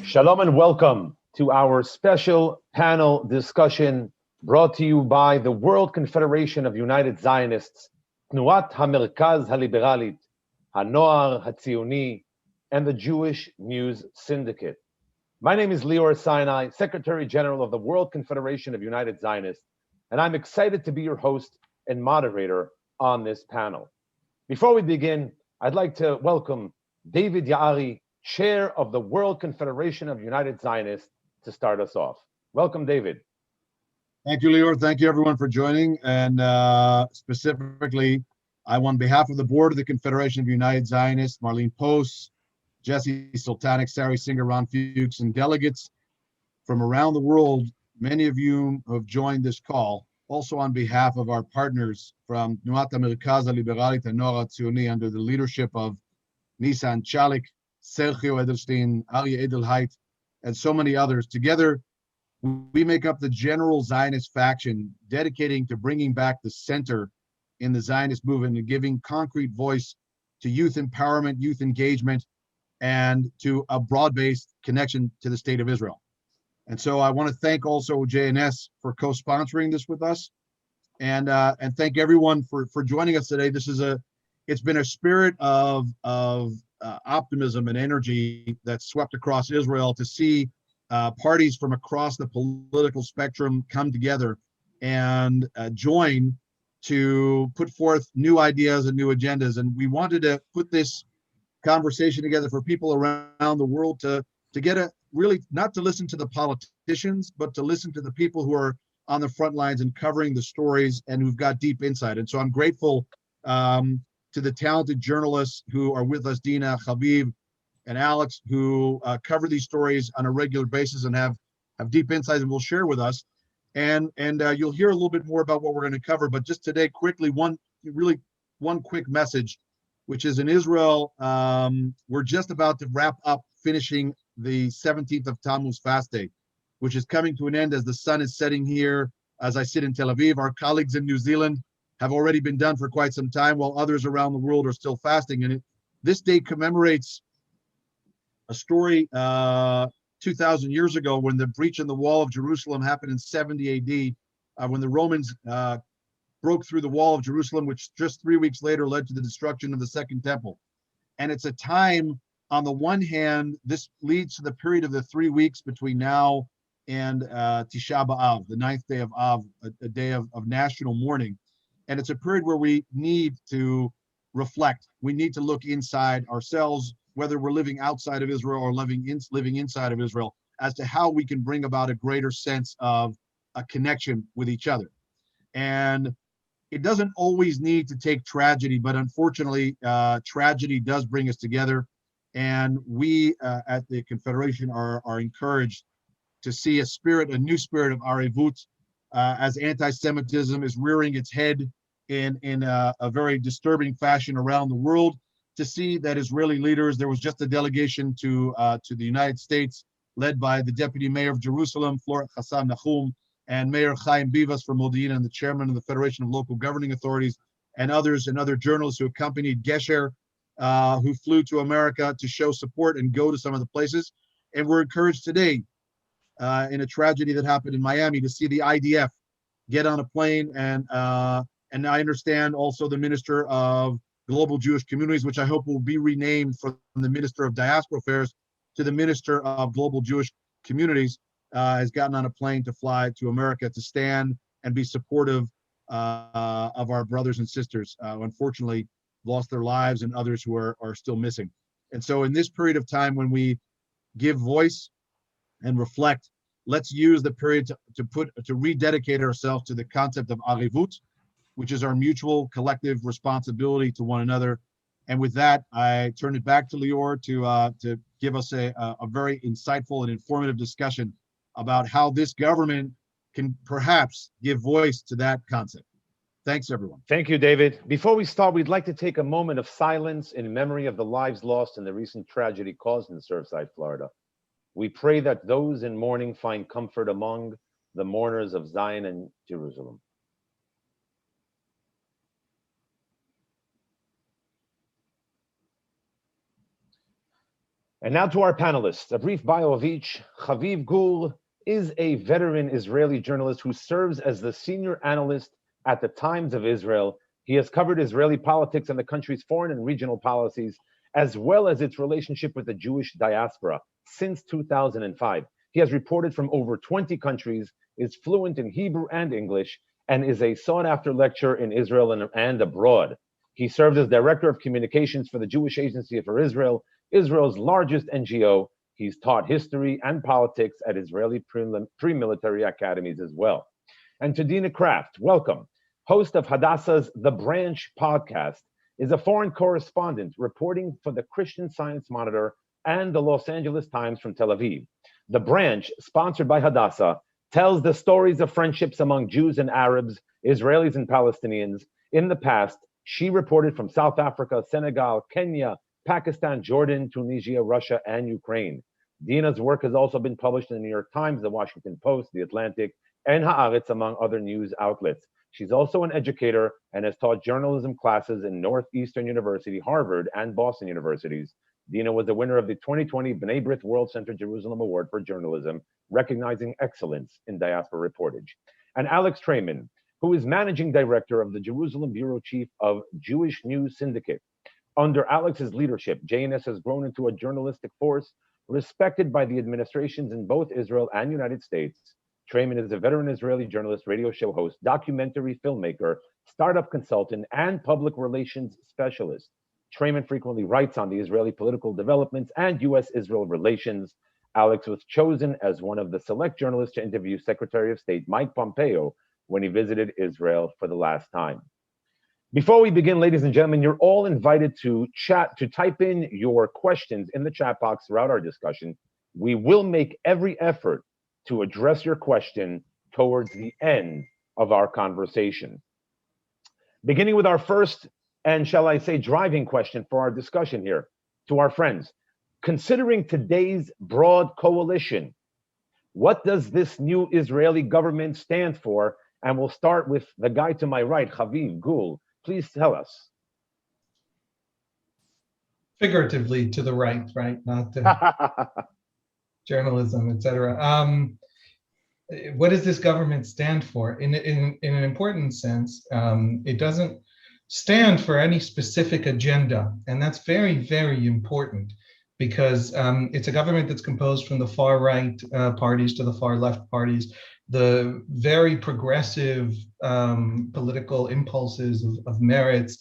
Shalom and welcome to our special panel discussion brought to you by the World Confederation of United Zionists, Tnuat Hamerkaz Haliberalit, Hanoar, Hatzioni, and the Jewish News Syndicate. My name is Lior Sinai, Secretary General of the World Confederation of United Zionists, and I'm excited to be your host and moderator on this panel. Before we begin, I'd like to welcome David Yaari, Chair of the World Confederation of United Zionists, to start us off. Welcome, David. Thank you, Lior. Thank you, everyone, for joining. And specifically, on behalf of the board of the Confederation of United Zionists, Marlene Post, Jesse Sultanic, Sari Singer, Ron Fuchs, and delegates from around the world, many of you who have joined this call. Also on behalf of our partners from Tnuat Hamerkaz Haliberalit and Hanoar Hatzioni under the leadership of Nisan Chalik, Sergio Edelstein, Aryeh Edelheit, and so many others. Together, we make up the general Zionist faction dedicating to bringing back the center in the Zionist movement and giving concrete voice to youth empowerment, youth engagement, and to a broad-based connection to the state of Israel. And so I want to thank also JNS for co-sponsoring this with us, and thank everyone for joining us today. It's been a spirit of optimism and energy that swept across Israel to see parties from across the political spectrum come together and join to put forth new ideas and new agendas. And we wanted to put this conversation together for people around the world to get a really not to listen to the politicians, but to listen to the people who are on the front lines and covering the stories and who've got deep insight. And so I'm grateful to the talented journalists who are with us, Dina, Haviv, and Alex, who cover these stories on a regular basis and have deep insights and will share with us. And you'll hear a little bit more about what we're going to cover. But just today, quickly, one quick message, which is in Israel, we're just about to wrap up finishing the 17th of Tammuz fast day, which is coming to an end as the sun is setting here as I sit in Tel Aviv. Our colleagues in New Zealand have already been done for quite some time, while others around the world are still fasting. And this day commemorates a story 2,000 years ago when the breach in the wall of Jerusalem happened in 70 AD, when the Romans broke through the wall of Jerusalem, which just 3 weeks later led to the destruction of the Second Temple. And it's a time, on the one hand, this leads to the period of the 3 weeks between now and Tisha B'Av, the 9th day of Av, a day of national mourning. And it's a period where we need to reflect. We need to look inside ourselves, whether we're living outside of Israel or living inside of Israel, as to how we can bring about a greater sense of a connection with each other. And it doesn't always need to take tragedy, but unfortunately, tragedy does bring us together. And we at the Confederation are encouraged to see a new spirit of arevut, as anti-Semitism is rearing its head in a very disturbing fashion around the world, to see that Israeli leaders, there was just a delegation to the United States led by the Deputy Mayor of Jerusalem, Flora Hassan Nahum, and Mayor Chaim Bivas from Modi'in, and the chairman of the Federation of Local Governing Authorities, and others and other journalists who accompanied Gesher, who flew to America to show support and go to some of the places. And we're encouraged today, in a tragedy that happened in Miami, to see the IDF get on a plane, and I understand also the Minister of Global Jewish Communities, which I hope will be renamed from the Minister of Diaspora Affairs to the Minister of Global Jewish Communities, has gotten on a plane to fly to America to stand and be supportive of our brothers and sisters who unfortunately lost their lives, and others who are still missing. And so in this period of time when we give voice and reflect, let's use the period to rededicate ourselves to the concept of arevut, which is our mutual collective responsibility to one another. And with that, I turn it back to Lior to give us a very insightful and informative discussion about how this government can perhaps give voice to that concept. Thanks, everyone. Thank you, David. Before we start, we'd like to take a moment of silence in memory of the lives lost in the recent tragedy caused in Surfside, Florida. We pray that those in mourning find comfort among the mourners of Zion and Jerusalem. And now to our panelists. A brief bio of each. Haviv Gul is a veteran Israeli journalist who serves as the senior analyst at the Times of Israel. He has covered Israeli politics and the country's foreign and regional policies, as well as its relationship with the Jewish diaspora since 2005. He has reported from over 20 countries, is fluent in Hebrew and English, and is a sought-after lecturer in Israel and abroad. He served as Director of Communications for the Jewish Agency for Israel, Israel's largest NGO. He's taught history and politics at Israeli pre-military academies as well. And to Dina Kraft, welcome. Host of Hadassah's The Branch podcast, is a foreign correspondent reporting for the Christian Science Monitor and the Los Angeles Times from Tel Aviv. The Branch, sponsored by Hadassah, tells the stories of friendships among Jews and Arabs, Israelis and Palestinians. In the past, she reported from South Africa, Senegal, Kenya, Pakistan, Jordan, Tunisia, Russia, and Ukraine. Dina's work has also been published in the New York Times, the Washington Post, the Atlantic, and Haaretz, among other news outlets. She's also an educator and has taught journalism classes in Northeastern University, Harvard, and Boston Universities. Dina was the winner of the 2020 B'nai B'rith World Center Jerusalem Award for Journalism, recognizing excellence in diaspora reportage. And Alex Traiman, who is managing director of the Jerusalem bureau chief of Jewish News Syndicate. Under Alex's leadership, JNS has grown into a journalistic force respected by the administrations in both Israel and United States. Traiman is a veteran Israeli journalist, radio show host, documentary filmmaker, startup consultant, and public relations specialist. Traiman frequently writes on the Israeli political developments and U.S.-Israel relations. Alex was chosen as one of the select journalists to interview Secretary of State Mike Pompeo when he visited Israel for the last time. Before we begin, ladies and gentlemen, you're all invited to type in your questions in the chat box throughout our discussion. We will make every effort to address your question towards the end of our conversation. Beginning with our first, and shall I say, driving question for our discussion here, to our friends. Considering today's broad coalition, what does this new Israeli government stand for? And we'll start with the guy to my right, Haviv Gul. Please tell us. Figuratively to the right, not journalism, etc. What does this government stand for? In an important sense, it doesn't stand for any specific agenda, and that's very, very important because it's a government that's composed from the far right parties to the far left parties, the very progressive political impulses of Meretz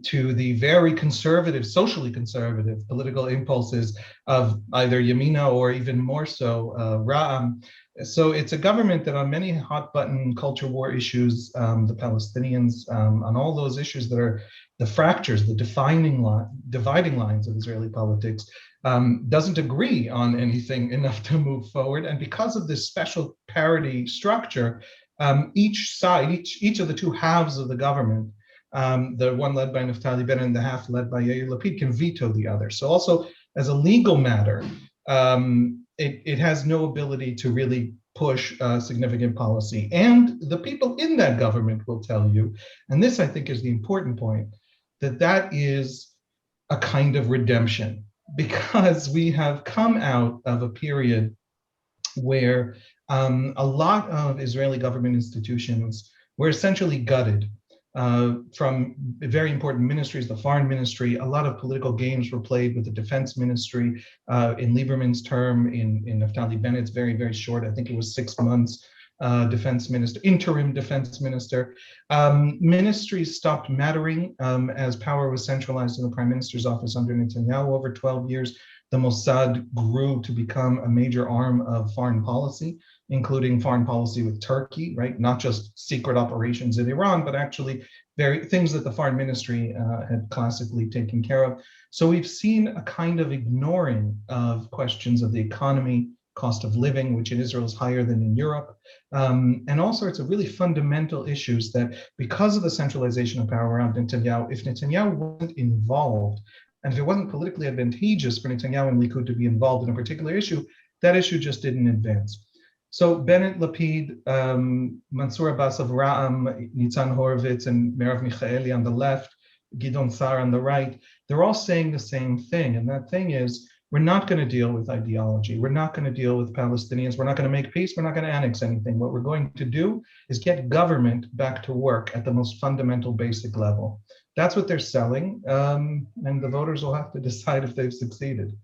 to the very conservative, socially conservative political impulses of either Yamina or even more so Ra'am. So it's a government that on many hot button culture war issues, the Palestinians, on all those issues that are the fractures, the dividing lines of Israeli politics, doesn't agree on anything enough to move forward. And because of this special parity structure, each side, each of the two halves of the government, the one led by Naftali Bennett and the half led by Yair Lapid, can veto the other. So also as a legal matter, it has no ability to really push significant policy. And the people in that government will tell you, and this I think is the important point, that is a kind of redemption, because we have come out of a period where a lot of Israeli government institutions were essentially gutted from very important ministries, the foreign ministry. A lot of political games were played with the defense ministry in Lieberman's term, in Naftali Bennett's very, very short, I think it was 6 months, defense minister, interim defense minister. Ministries stopped mattering as power was centralized in the prime minister's office under Netanyahu over 12 years. The Mossad grew to become a major arm of foreign policy, including foreign policy with Turkey, right? Not just secret operations in Iran, but actually things that the foreign ministry had classically taken care of. So we've seen a kind of ignoring of questions of the economy, cost of living, which in Israel is higher than in Europe, and all sorts of really fundamental issues that, because of the centralization of power around Netanyahu, if Netanyahu wasn't involved, and if it wasn't politically advantageous for Netanyahu and Likud to be involved in a particular issue, that issue just didn't advance. So Bennett, Lapid, Mansour Abbas of Ra'am, Nitzan Horowitz, and Merav Michaeli on the left, Gidon Sa'ar on the right, they're all saying the same thing, and that thing is, we're not going to deal with ideology. We're not going to deal with Palestinians. We're not going to make peace. We're not going to annex anything. What we're going to do is get government back to work at the most fundamental, basic level. That's what they're selling, and the voters will have to decide if they've succeeded.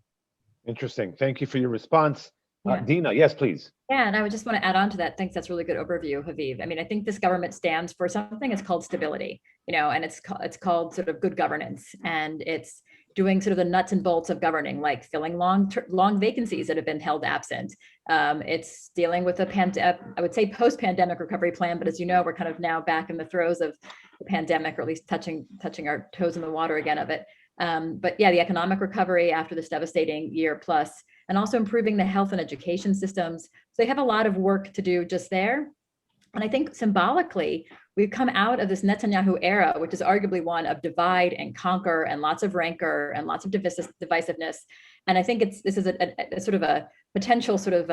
Interesting. Thank you for your response. Yeah. Dina, yes, please. Yeah, and I would just want to add on to that. Thanks, that's a really good overview, Haviv. I mean, I think this government stands for something. It's called stability, and it's called sort of good governance, and it's doing sort of the nuts and bolts of governing, like filling long vacancies that have been held absent. It's dealing with I would say post-pandemic recovery plan, but as you know, we're kind of now back in the throes of the pandemic, or at least touching our toes in the water again of it. But yeah, the economic recovery after this devastating year plus, and also improving the health and education systems. So they have a lot of work to do just there. And I think symbolically, we've come out of this Netanyahu era, which is arguably one of divide and conquer and lots of rancor and lots of divisiveness. And I think this is a sort of a potential sort of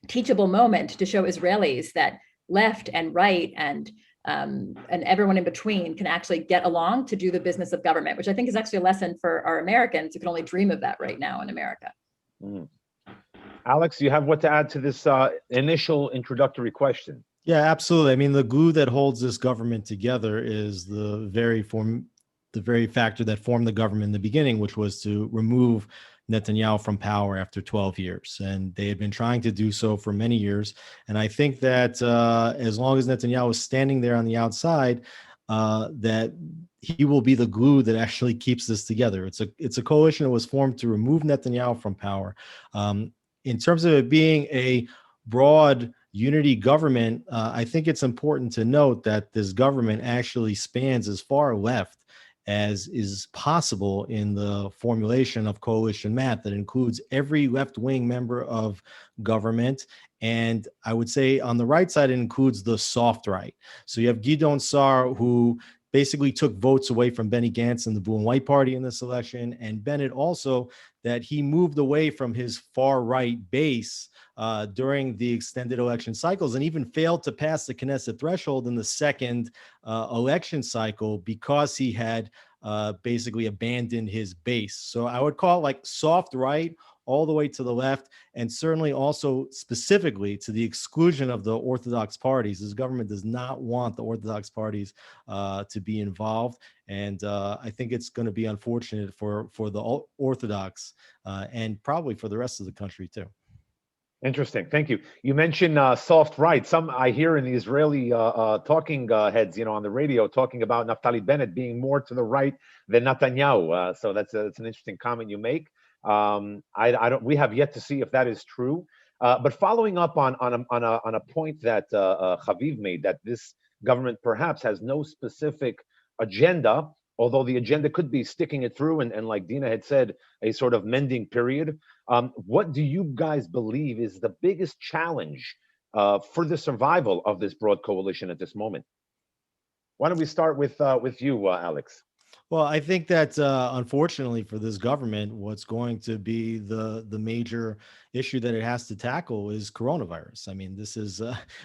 teachable moment to show Israelis that left and right and everyone in between can actually get along to do the business of government, which I think is actually a lesson for our Americans who can only dream of that right now in America. Mm. Alex, you have what to add to this initial introductory question? Yeah, absolutely. I mean, the glue that holds this government together is the very factor that formed the government in the beginning, which was to remove Netanyahu from power after 12 years. And they had been trying to do so for many years. And I think that as long as Netanyahu is standing there on the outside, that he will be the glue that actually keeps this together. It's a coalition that was formed to remove Netanyahu from power. In terms of it being a broad unity government, I think it's important to note that this government actually spans as far left as is possible in the formulation of coalition math that includes every left-wing member of government. And I would say on the right side, it includes the soft right. So you have Gideon Sa'ar, who basically took votes away from Benny Gantz and the Blue and White Party in this election, and Bennett also, that he moved away from his far right base during the extended election cycles, and even failed to pass the Knesset threshold in the second election cycle because he had basically abandoned his base. So I would call it like soft right all the way to the left, and certainly also specifically to the exclusion of the Orthodox parties. This government does not want the Orthodox parties to be involved. And I think it's going to be unfortunate for the Orthodox and probably for the rest of the country too. Interesting. Thank you. You mentioned soft right. Some I hear in the Israeli talking heads, on the radio, talking about Naftali Bennett being more to the right than Netanyahu. So that's an interesting comment you make. We have yet to see if that is true. But following up on a point that Haviv made, that this government perhaps has no specific agenda, although the agenda could be sticking it through and like Dina had said, a sort of mending period. What do you guys believe is the biggest challenge for the survival of this broad coalition at this moment? Why don't we start with you, Alex? Well, I think that unfortunately for this government, what's going to be the major issue that it has to tackle is coronavirus. I mean, this is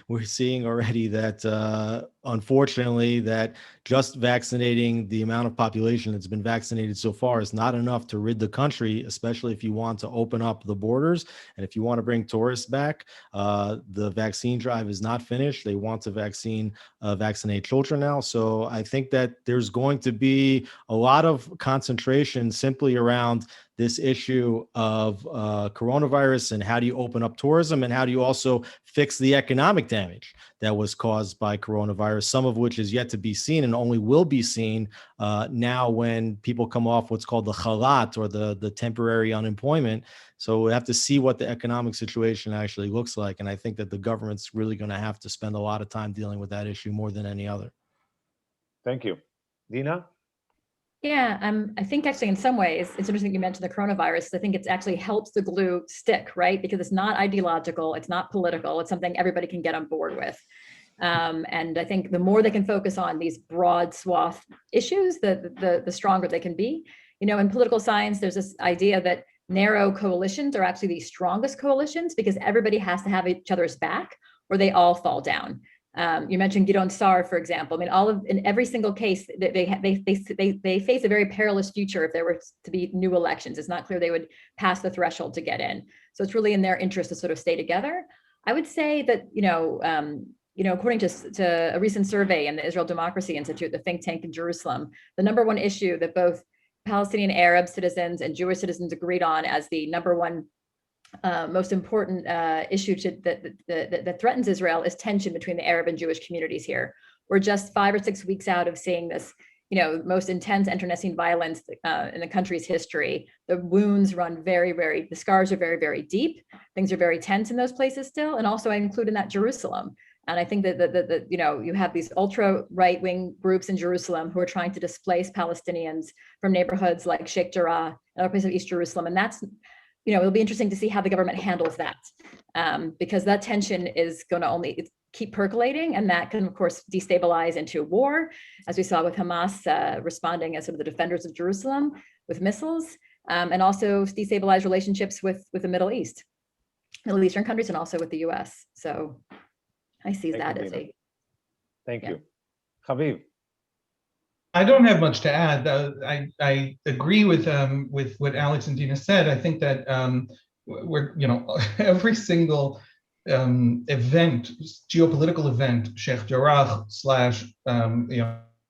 we're seeing already that unfortunately that just vaccinating the amount of population that's been vaccinated so far is not enough to rid the country, especially if you want to open up the borders and if you want to bring tourists back. The vaccine drive is not finished. They want to vaccinate children now. So I think that there's going to be a lot of concentration simply around this issue of coronavirus and how do you open up tourism and how do you also fix the economic damage that was caused by coronavirus, some of which is yet to be seen and only will be seen now when people come off what's called the chalat or the temporary unemployment. So we have to see what the economic situation actually looks like. And I think that the government's really going to have to spend a lot of time dealing with that issue more than any other. Thank you. Dina? Yeah, I think actually in some ways, it's interesting you mentioned the coronavirus. I think it actually helps the glue stick, right? Because it's not ideological, it's not political, it's something everybody can get on board with. And I think the more they can focus on these broad swath issues, the stronger they can be. In political science, there's this idea that narrow coalitions are actually the strongest coalitions because everybody has to have each other's back or they all fall down. You mentioned Gidon Sar, for example. I mean, in every single case, they face a very perilous future if there were to be new elections. It's not clear they would pass the threshold to get in. So it's really in their interest to sort of stay together. I would say that, according to a recent survey in the Israel Democracy Institute, the think tank in Jerusalem, the number one issue that both Palestinian Arab citizens and Jewish citizens agreed on as the number one most important issue that threatens Israel is tension between the Arab and Jewish communities here. We're just 5 or 6 weeks out of seeing this, most intense internecine violence in the country's history. The wounds run the scars are very, very deep. Things are very tense in those places still. And also I include in that Jerusalem. And I think that you have these ultra right-wing groups in Jerusalem who are trying to displace Palestinians from neighborhoods like Sheikh Jarrah and other places of East Jerusalem. And that's, it'll be interesting to see how the government handles that, because that tension is going to only keep percolating, and that can, of course, destabilize into war, as we saw with Hamas responding as sort of the defenders of Jerusalem with missiles, and also destabilize relationships with the Middle Eastern countries, and also with the U.S. So I see that as a. Thank you. Haviv. I don't have much to add. I agree with what Alex and Dina said. I think that we're, every single event, geopolitical event, Sheikh Jarrah /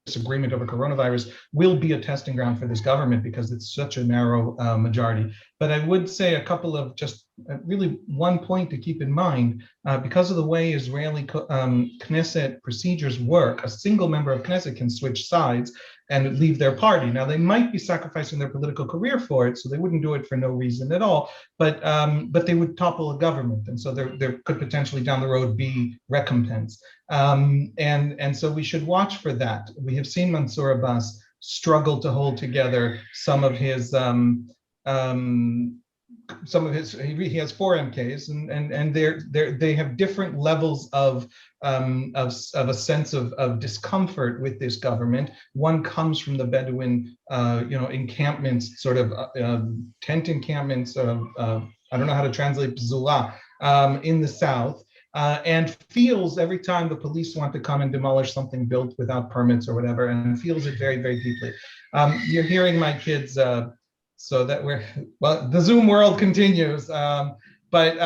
disagreement over coronavirus will be a testing ground for this government because it's such a narrow majority. But I would say a couple of just really one point to keep in mind, because of the way Israeli Knesset procedures work, a single member of Knesset can switch sides and leave their party. Now, they might be sacrificing their political career for it, so they wouldn't do it for no reason at all, but they would topple a government. And so there could potentially down the road be recompense. And so we should watch for that. We have seen Mansour Abbas struggle to hold together some of his he has 4 MKs and they have different levels of a sense of discomfort with this government. One comes from the Bedouin encampments, sort of tent encampments of I don't know how to translate Pzula in the south. And feels every time the police want to come and demolish something built without permits or whatever, and feels it very, very deeply. You're hearing my kids, so that the Zoom world continues. But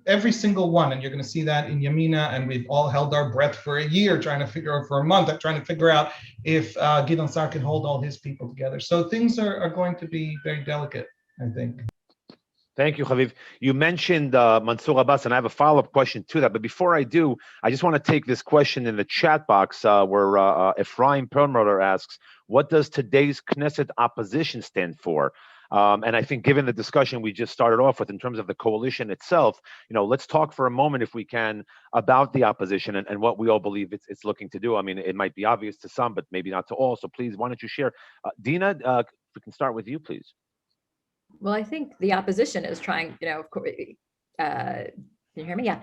every single one, and you're going to see that in Yamina, and we've all held our breath for a year for a month, trying to figure out if Gidon Sar can hold all his people together. So things are going to be very delicate, I think. Thank you, Haviv. You mentioned Mansour Abbas, and I have a follow-up question to that. But before I do, I just want to take this question in the chat box where Ephraim Perlmutter asks, what does today's Knesset opposition stand for? And I think given the discussion we just started off with in terms of the coalition itself, let's talk for a moment, if we can, about the opposition and what we all believe it's looking to do. I mean, it might be obvious to some, but maybe not to all. So please, why don't you share? Dina, if we can start with you, please. Well, I think the opposition is trying, of course, can you hear me? Yeah.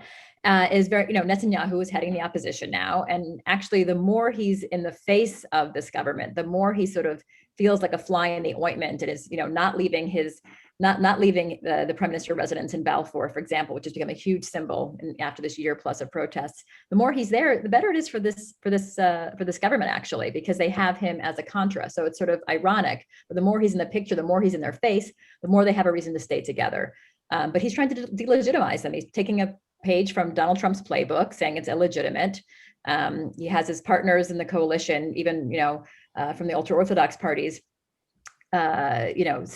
Is very, Netanyahu is heading the opposition now. And actually, the more he's in the face of this government, the more he sort of feels like a fly in the ointment and is, not leaving the Prime Minister residence in Balfour, for example, which has become a huge symbol after this year plus of protests. The more he's there, the better it is for this government, actually, because they have him as a contra. So it's sort of ironic, but the more he's in the picture, the more he's in their face, the more they have a reason to stay together. But he's trying to delegitimize them. He's taking a page from Donald Trump's playbook, saying it's illegitimate. He has his partners in the coalition, even from the ultra-Orthodox parties, hurling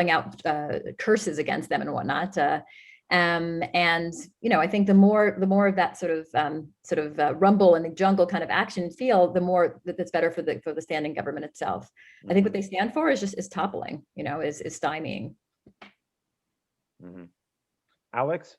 out curses against them and whatnot. And I think the more of that sort of rumble in the jungle kind of action feel, the more that's better for the standing government itself. I think what they stand for is toppling, is stymieing. Mm-hmm. Alex?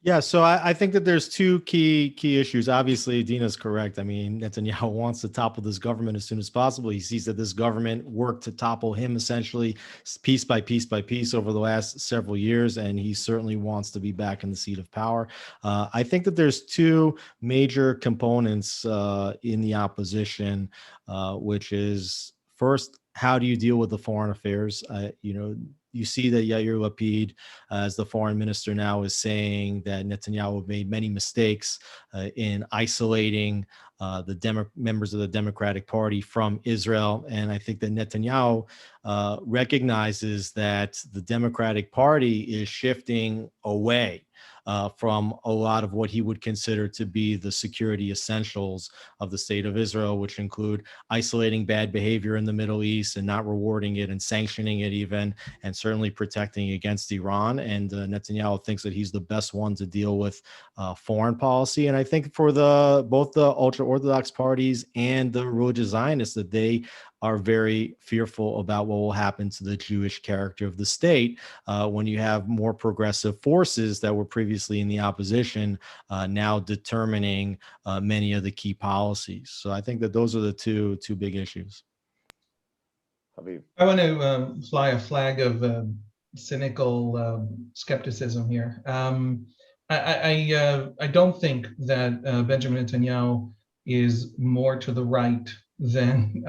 Yeah, so I think that there's 2 key issues. Obviously, Dina's correct. I mean, Netanyahu wants to topple this government as soon as possible. He sees that this government worked to topple him essentially piece by piece by piece over the last several years, and he certainly wants to be back in the seat of power. I think that there's 2 major components in the opposition, which is, first, how do you deal with the foreign affairs? you see that Yair Lapid, as the foreign minister now, is saying that Netanyahu made many mistakes in isolating the members of the Democratic Party from Israel. And I think that Netanyahu recognizes that the Democratic Party is shifting away from a lot of what he would consider to be the security essentials of the state of Israel, which include isolating bad behavior in the Middle East and not rewarding it and sanctioning it even, and certainly protecting against Iran. And Netanyahu thinks that he's the best one to deal with foreign policy. And I think for both the ultra-Orthodox parties and the religious Zionists, that they are very fearful about what will happen to the Jewish character of the state when you have more progressive forces that were previously in the opposition now determining many of the key policies. So I think that those are the two big issues. Haviv. I want to fly a flag of cynical skepticism here. I don't think that Benjamin Netanyahu is more to the right than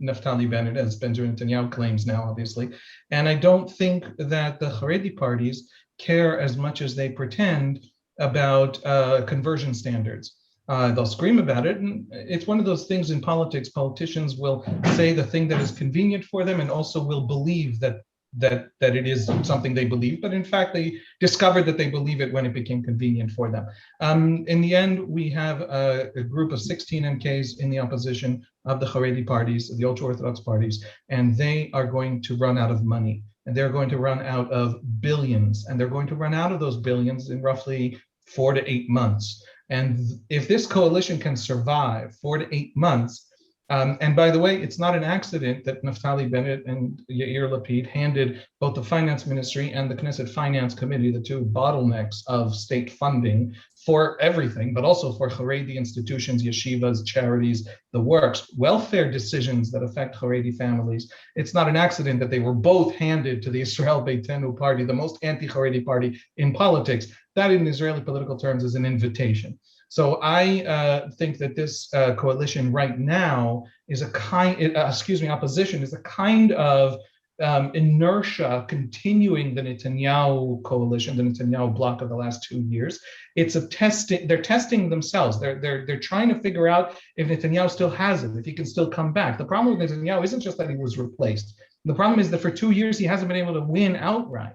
Naftali Bennett, as Benjamin Netanyahu claims now, obviously. And I don't think that the Haredi parties care as much as they pretend about conversion standards. They'll scream about it, and it's one of those things in politics. Politicians will say the thing that is convenient for them and also will believe that it is something they believe, but in fact they discovered that they believe it when it became convenient for them. In the end, we have a group of 16 MKs in the opposition of the Haredi parties, the ultra-Orthodox parties, and they are going to run out of money, and they're going to run out of billions, and they're going to run out of those billions in roughly 4 to 8 months. And if this coalition can survive 4 to 8 months, and by the way, it's not an accident that Naftali Bennett and Yair Lapid handed both the Finance Ministry and the Knesset Finance Committee, the two bottlenecks of state funding for everything, but also for Haredi institutions, yeshivas, charities, the works, welfare decisions that affect Haredi families. It's not an accident that they were both handed to the Israel Beitenu party, the most anti-Haredi party in politics. That in Israeli political terms is an invitation. So I think that this coalition right now is opposition is a kind of inertia continuing the Netanyahu coalition, the Netanyahu bloc of the last 2 years. It's a testing. They're testing themselves. They're trying to figure out if Netanyahu still has it, if he can still come back. The problem with Netanyahu isn't just that he was replaced. The problem is that for 2 years he hasn't been able to win outright.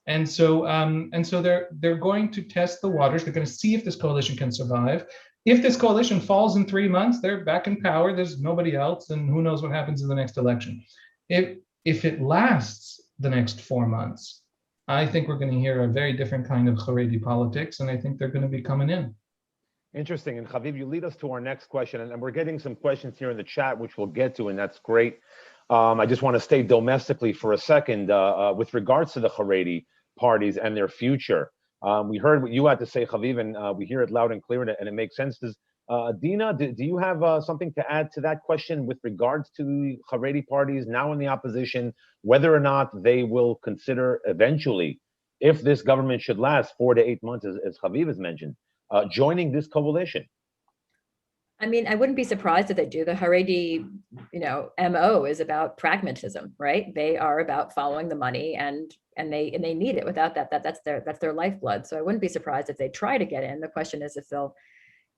And so they're going to test the waters. They're going to see if this coalition can survive. If this coalition falls in 3 months, they're back in power. There's nobody else, and who knows what happens in the next election. If it lasts the next 4 months, I think we're going to hear a very different kind of Haredi politics, and I think they're going to be coming in. Interesting. And Haviv, you lead us to our next question, and we're getting some questions here in the chat, which we'll get to, and that's great. I just want to stay domestically for a second with regards to the Haredi parties and their future. We heard what you had to say, Haviv, and we hear it loud and clear, and it makes sense. Dina, do you have something to add to that question with regards to the Haredi parties now in the opposition, whether or not they will consider eventually, if this government should last 4 to 8 months, as Haviv has mentioned, joining this coalition? I mean, I wouldn't be surprised if they do. The Haredi, MO is about pragmatism, right? They are about following the money, and they need it. Without that's their lifeblood. So I wouldn't be surprised if they try to get in. The question is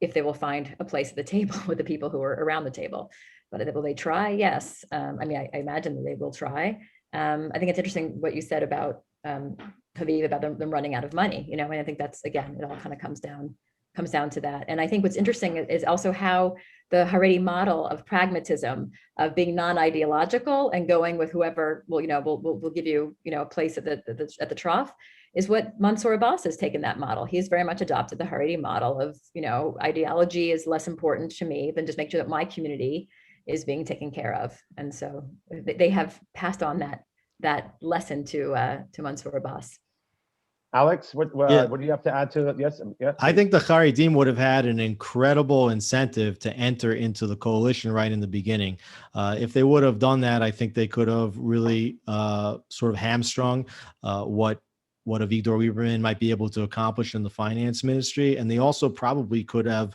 if they will find a place at the table with the people who are around the table. But will they try? Yes. I imagine that they will try. I think it's interesting what you said about Haviv, about them running out of money. And I think that's, again, it all kind of comes down to that. And I think what's interesting is also how the Haredi model of pragmatism, of being non-ideological and going with whoever will give you a place at the trough, is what Mansour Abbas has taken that model. He's very much adopted the Haredi model of ideology is less important to me than just make sure that my community is being taken care of. And so they have passed on that lesson to Mansour Abbas. Alex, what do you have to add to that? Yes. I think the Haredim would have had an incredible incentive to enter into the coalition right in the beginning. If they would have done that, I think they could have really sort of hamstrung what Avigdor Lieberman might be able to accomplish in the finance ministry. And they also probably could have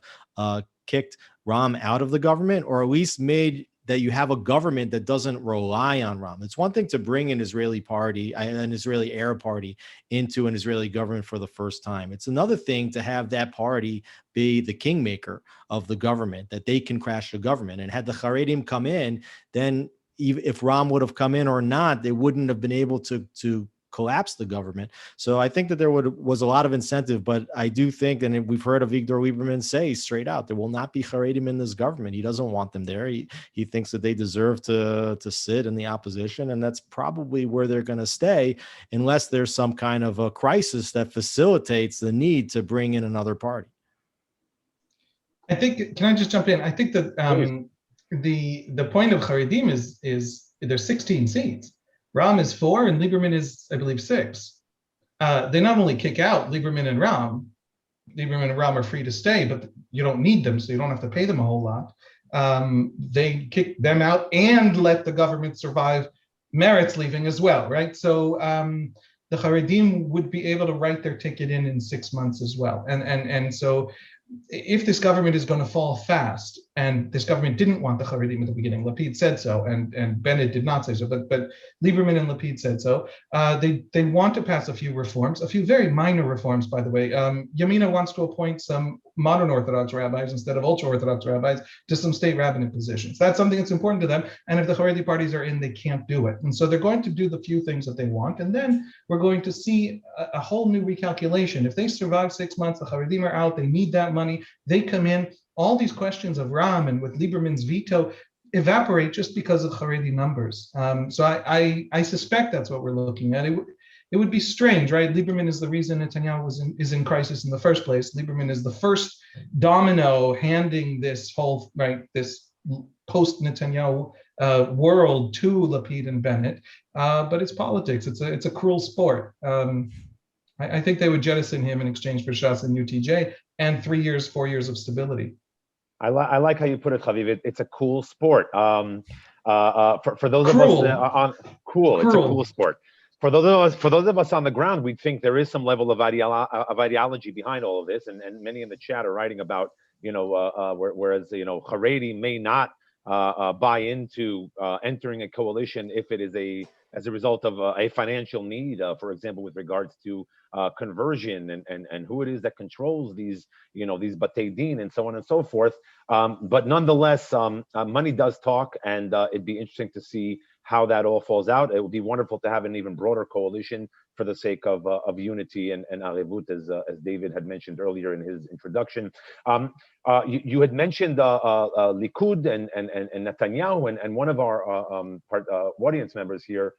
kicked Ram out of the government, or at least made that you have a government that doesn't rely on Ram. It's one thing to bring an Israeli party, an Israeli Arab party, into an Israeli government for the first time. It's another thing to have that party be the kingmaker of the government, that they can crash the government. And had the Haredim come in, then if Ram would have come in or not, they wouldn't have been able to collapse the government. So I think that there was a lot of incentive, but I do think, and we've heard of Avigdor Lieberman say straight out, there will not be Haredim in this government. He doesn't want them there. He thinks that they deserve to sit in the opposition, and that's probably where they're going to stay unless there's some kind of a crisis that facilitates the need to bring in another party. I think, can I just jump in? I think that the point of Haredim is there's 16 seats. Ram is 4 and Lieberman is, I believe, 6. They not only kick out Lieberman and Ram are free to stay, but you don't need them, so you don't have to pay them a whole lot. They kick them out and let the government survive Meretz leaving as well, right? So the Haredim would be able to write their ticket in 6 months as well. And so if this government is going to fall fast, and this government didn't want the Haredim at the beginning, Lapid said so, and Bennett did not say so, but Lieberman and Lapid said so. They want to pass a few reforms, a few very minor reforms, by the way. Yamina wants to appoint some modern Orthodox rabbis instead of ultra-Orthodox rabbis to some state rabbinate positions. That's something that's important to them, and if the Haredi parties are in, they can't do it. And so they're going to do the few things that they want, and then we're going to see a whole new recalculation. If they survive 6 months, the Haredim are out, they need that money, they come in, all these questions of Ram and with Lieberman's veto evaporate just because of Haredi numbers. So I suspect that's what we're looking at. It would be strange, right? Lieberman is the reason Netanyahu is in crisis in the first place. Lieberman is the first domino handing this whole, right, this post-Netanyahu world to Lapid and Bennett. But it's politics. It's a cruel sport. I think they would jettison him in exchange for Shas and UTJ and 3 years, 4 years of stability. I like how you put it, Haviv. It's a cool sport. For those of us cool, it's a cool sport. For those of us on the ground, we think there is some level of ideology behind all of this, and many in the chat are writing about, whereas Haredi may not buy into entering a coalition if it is as a result of a financial need, for example, with regards to conversion and who it is that controls these Batei Din and so on and so forth. But nonetheless, money does talk, and it'd be interesting to see how that all falls out. It would be wonderful to have an even broader coalition for the sake of unity and arevut, as David had mentioned earlier in his introduction. You had mentioned Likud and Netanyahu, and one of our audience members here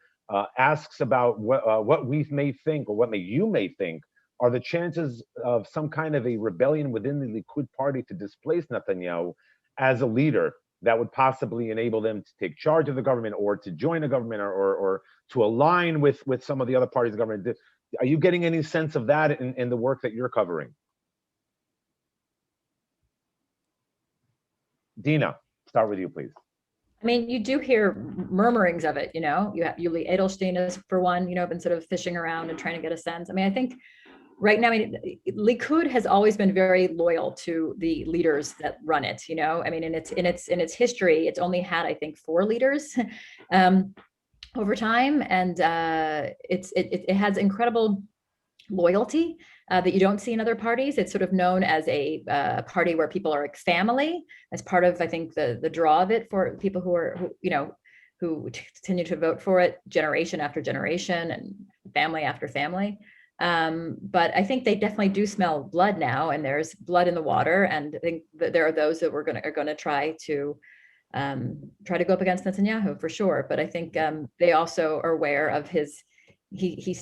asks about what we may think, or what you may think, are the chances of some kind of a rebellion within the Likud party to displace Netanyahu as a leader that would possibly enable them to take charge of the government, or to join a government, or to align with some of the other parties of the government. Are you getting any sense of that in the work that you're covering? Dina, start with you, please. I mean, you do hear murmurings of it, you have Yuli Edelstein is, for one, been sort of fishing around and trying to get a sense. I mean, I think right now, Likud has always been very loyal to the leaders that run it. I mean, in its history, it's only had, I think, 4 leaders over time, and it has incredible loyalty that you don't see in other parties. It's sort of known as a party where people are like family, as part of, I think, the draw of it for people who continue to vote for it generation after generation and family after family. But I think they definitely do smell blood now, and there's blood in the water. And I think that there are those that are going to try to go up against Netanyahu for sure. But I think they also are aware of his. He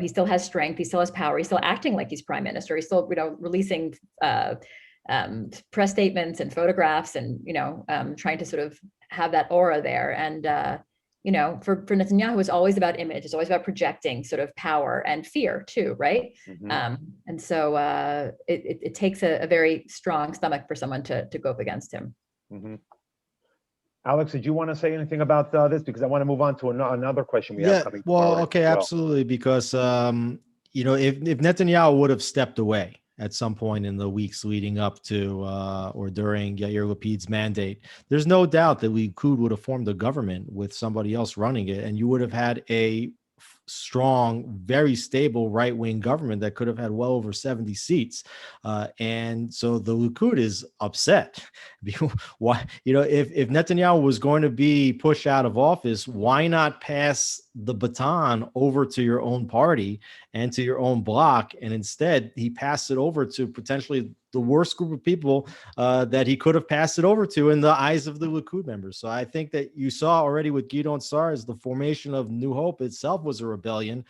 still has strength. He still has power. He's still acting like he's prime minister. He's still releasing press statements and photographs, and trying to sort of have that aura there. And for Netanyahu, it's always about image. It's always about projecting sort of power and fear too, right? Mm-hmm. And so it takes a very strong stomach for someone to go up against him. Mm-hmm. Alex, did you want to say anything about this? Because I want to move on to another question we have coming. Well, okay, absolutely. Because if Netanyahu would have stepped away at some point in the weeks leading up to or during Yair Lapid's mandate. There's no doubt that Likud would have formed a government with somebody else running it, and you would have had a strong, very stable right-wing government that could have had well over 70 seats. And so the Likud is upset. Why, if Netanyahu was going to be pushed out of office, why not pass the baton over to your own party and to your own bloc? And instead, he passed it over to potentially the worst group of people that he could have passed it over to in the eyes of the Likud members. So I think that you saw already with Gideon Sa'ar, the formation of New Hope itself was a rebellion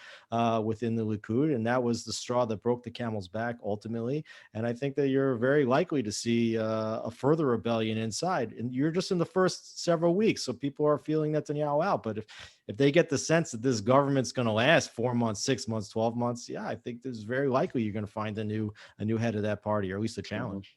within the Likud, and that was the straw that broke the camel's back ultimately. And I think that you're very likely to see a further rebellion inside. And you're just in the first several weeks, so people are feeling Netanyahu out. But if they get the sense that this government's going to last 4 months, 6 months, 12 months, yeah, I think it's very likely you're going to find a new head of that party, or at least a challenge.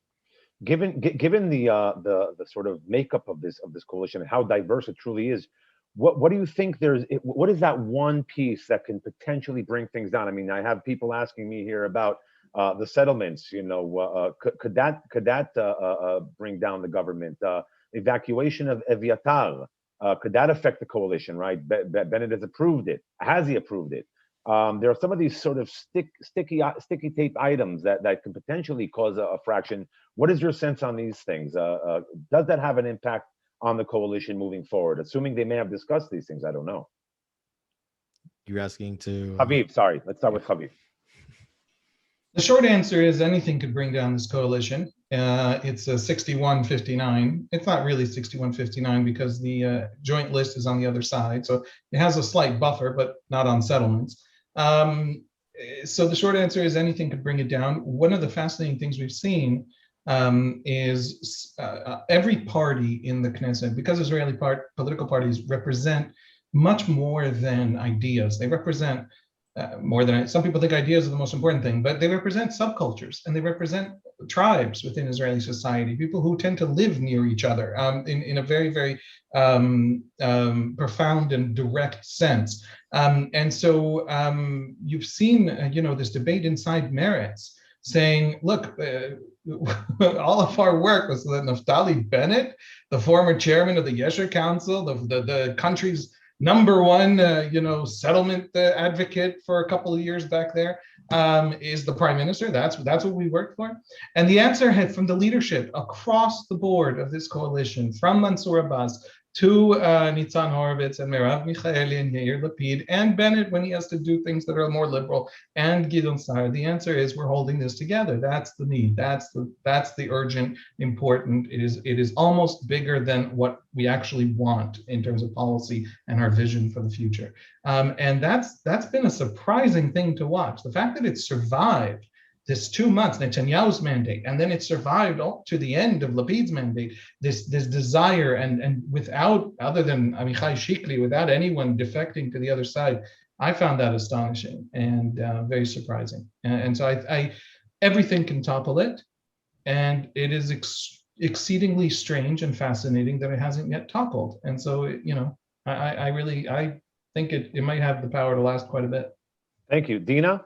Given the sort of makeup of this coalition and how diverse it truly is, what do you think what is that one piece that can potentially bring things down? I mean, I have people asking me here about the settlements. Could that bring down the government? Evacuation of Eviatar. Could that affect the coalition, right? Bennett has approved it. Has he approved it? There are some of these sort of sticky tape items that can potentially cause a fraction. What is your sense on these things? Does that have an impact on the coalition moving forward? Assuming they may have discussed these things, I don't know. You're asking to Haviv. Sorry, let's start with Haviv. The short answer is anything could bring down this coalition. It's a 61-59. It's not really 61-59 because the joint list is on the other side. So it has a slight buffer, but not on settlements. So the short answer is anything could bring it down. One of the fascinating things we've seen is every party in the Knesset, because Israeli political parties represent much more than ideas. They represent more than some people think ideas are the most important thing, but they represent subcultures and they represent tribes within Israeli society, people who tend to live near each other in a very, very profound and direct sense. And so you've seen, this debate inside Meretz saying, look, all of our work was that Naftali Bennett, the former chairman of the Yesher Council, the country's number one, settlement advocate for a couple of years back there, is the prime minister. That's what we worked for. And the answer had from the leadership across the board of this coalition, from Mansour Abbas to Nitzan Horowitz and Merav Michaeli and Yair Lapid and Bennett when he has to do things that are more liberal, and Gideon Sa'ar. The answer is we're holding this together. That's the need. That's the urgent, important. It is almost bigger than what we actually want in terms of policy and our vision for the future. And that's been a surprising thing to watch. The fact that it survived this 2 months, Netanyahu's mandate, and then it survived all to the end of Lapid's mandate, this desire, and without, other than Amichai Shikli, without anyone defecting to the other side, I found that astonishing and very surprising. And so I everything can topple it, and it is exceedingly strange and fascinating that it hasn't yet toppled. And so, I think it might have the power to last quite a bit. Thank you. Dina?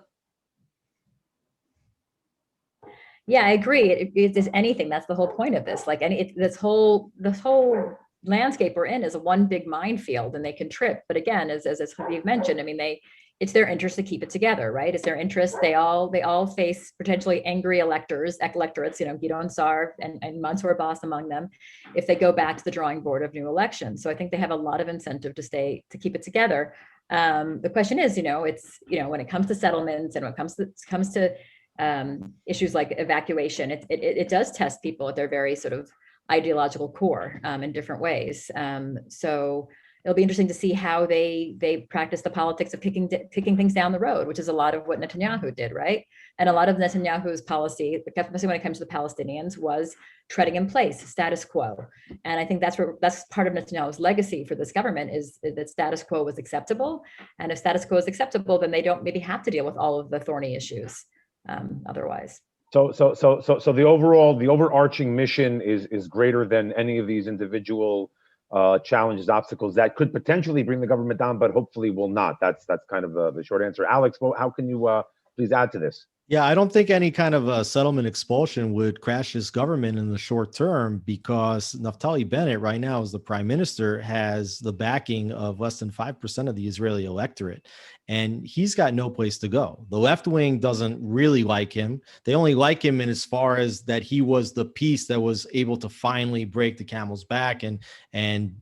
Yeah, I agree. It is anything. That's the whole point of this. Like this whole landscape we're in is a one big minefield, and they can trip. But again, as Haviv mentioned, I mean, it's their interest to keep it together, right? It's their interest. They all face potentially angry electorates, Gideon Sa'ar and Mansour Abbas among them, if they go back to the drawing board of new elections. So I think they have a lot of incentive to keep it together. The question is, when it comes to settlements and when it comes to issues like evacuation, it does test people at their very sort of ideological core in different ways. So it'll be interesting to see how they practice the politics of kicking things down the road, which is a lot of what Netanyahu did, right? And a lot of Netanyahu's policy, especially when it comes to the Palestinians, was treading in place, status quo. And I think that's part of Netanyahu's legacy for this government, is that status quo was acceptable. And if status quo is acceptable, then they don't maybe have to deal with all of the thorny issues otherwise. So the overarching mission is greater than any of these individual challenges, obstacles that could potentially bring the government down, but hopefully will not. That's kind of the short answer. Alex, how can you please add to this? Yeah, I don't think any kind of a settlement expulsion would crash this government in the short term, because Naftali Bennett right now, as the prime minister, has the backing of less than 5% of the Israeli electorate, and he's got no place to go. The left wing doesn't really like him. They only like him in as far as that he was the piece that was able to finally break the camel's back and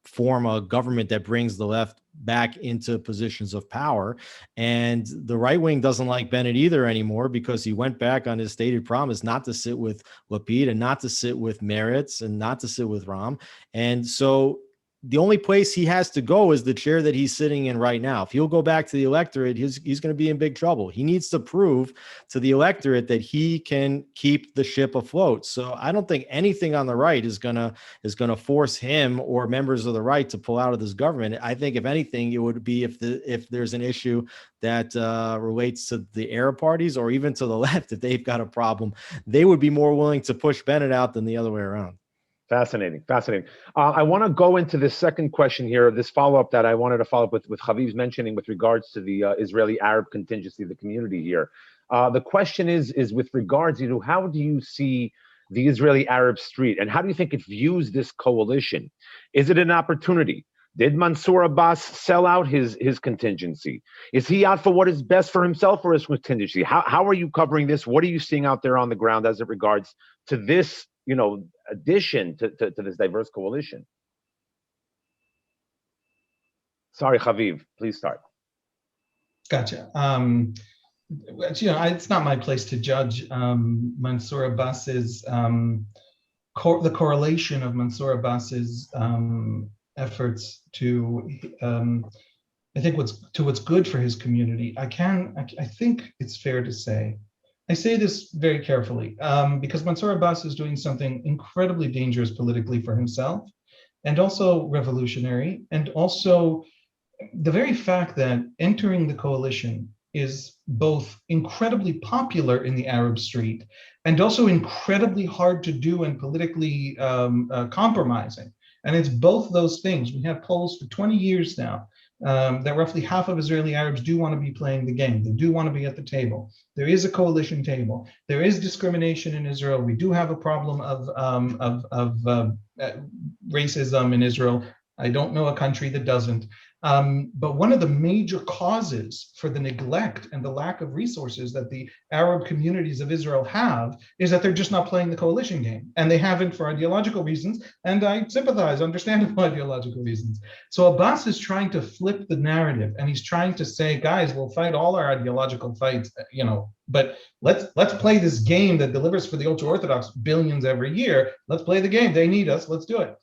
form a government that brings the left back into positions of power. And the right wing doesn't like Bennett either anymore, because he went back on his stated promise not to sit with Lapid and not to sit with Meretz and not to sit with Ram. And so the only place he has to go is the chair that he's sitting in right now. If he'll go back to the electorate, he's going to be in big trouble. He needs to prove to the electorate that he can keep the ship afloat. So I don't think anything on the right is going to force him or members of the right to pull out of this government. I think if anything, it would be if there's an issue that relates to the Arab parties or even to the left, if they've got a problem, they would be more willing to push Bennett out than the other way around. Fascinating, fascinating. I want to go into this second question here, this follow-up that I wanted to follow up with Haviv's mentioning with regards to the Israeli Arab contingency, the community here. The question is with regards, how do you see the Israeli Arab street, and how do you think it views this coalition? Is it an opportunity? Did Mansour Abbas sell out his contingency? Is he out for what is best for himself or his contingency? How are you covering this? What are you seeing out there on the ground as it regards to this, addition to this diverse coalition? Sorry, Haviv, please start. Gotcha. It's not my place to judge Mansour Abbas's the correlation of Mansour Abbas's efforts to I think what's good for his community. I think it's fair to say, I say this very carefully, because Mansour Abbas is doing something incredibly dangerous politically for himself, and also revolutionary, and also the very fact that entering the coalition is both incredibly popular in the Arab street and also incredibly hard to do and politically compromising. And it's both those things. We have polls for 20 years now that roughly half of Israeli Arabs do want to be playing the game. They do want to be at the table. There is a coalition table. There is discrimination in Israel. We do have a problem of racism in Israel. I don't know a country that doesn't. But one of the major causes for the neglect and the lack of resources that the Arab communities of Israel have is that they're just not playing the coalition game. And they haven't for ideological reasons. And I sympathize, understandable ideological reasons. So Abbas is trying to flip the narrative. And he's trying to say, guys, we'll fight all our ideological fights, but let's play this game that delivers for the ultra-Orthodox billions every year. Let's play the game. They need us. Let's do it.